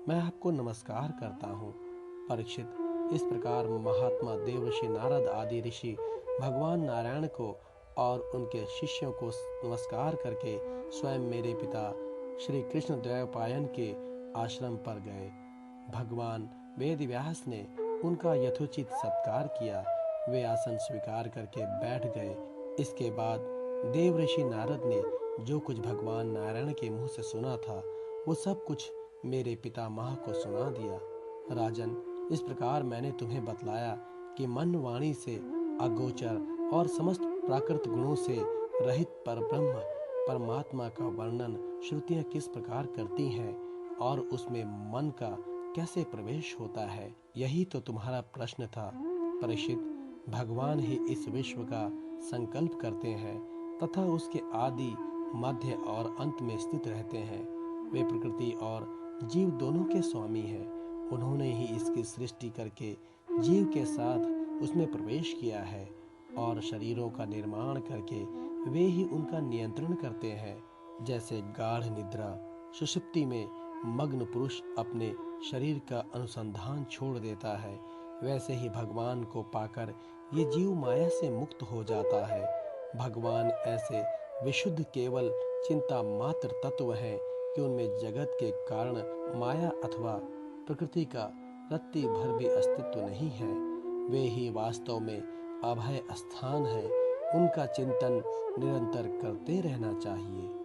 मैं आपको नमस्कार करता हूँ। परीक्षित, इस प्रकार महात्मा देवर्षि नारद आदि ऋषि भगवान नारायण को और उनके शिष्यों को नमस्कार करके स्वयं मेरे पिता श्री कृष्ण द्वैपायन के आश्रम पर गए। भगवान वेद व्यास ने उनका यथोचित सत्कार किया। वे आसन स्वीकार करके बैठ गए। इसके बाद देव ऋषि नारद ने जो कुछ भगवान नारायण के मुंह से सुना था वो सब कुछ मेरे पितामह को सुना दिया। राजन, इस प्रकार मैंने तुम्हें बतलाया कि मन वाणी से अगोचर और समस्त प्राकृत गुणों से रहित परब्रह्म परमात्मा का वर्णन श्रुतियां किस प्रकार करती हैं और उसमें मन का कैसे प्रवेश होता है। यही तो तुम्हारा प्रश्न था। परीक्षित, भगवान ही इस विश्व का संकल्प करते हैं तथा उसके आदि, मध्य और अंत में स्थित रहते हैं। वे प्रकृति और जीव दोनों के स्वामी हैं। उन्होंने ही इसकी सृष्टि करके जीव के साथ उसमें प्रवेश किया है और शरीरों का निर्माण करके वे ही उनका नियंत्रण करते हैं। जैसे गाढ़ निद्रा सुषुप्ति में मग्न पुरुष अपने शरीर का अनुसंधान छोड़ देता है, वैसे ही भगवान को पाकर ये जीव माया से मुक्त हो जाता है। भगवान ऐसे विशुद्ध केवल चिंता मात्र तत्व हैं कि उनमें जगत के कारण माया अथवा प्रकृति का रत्ती भर भी अस्तित्व नहीं है। वे ही वास्तव में अभय स्थान है। उनका चिंतन निरंतर करते रहना चाहिए।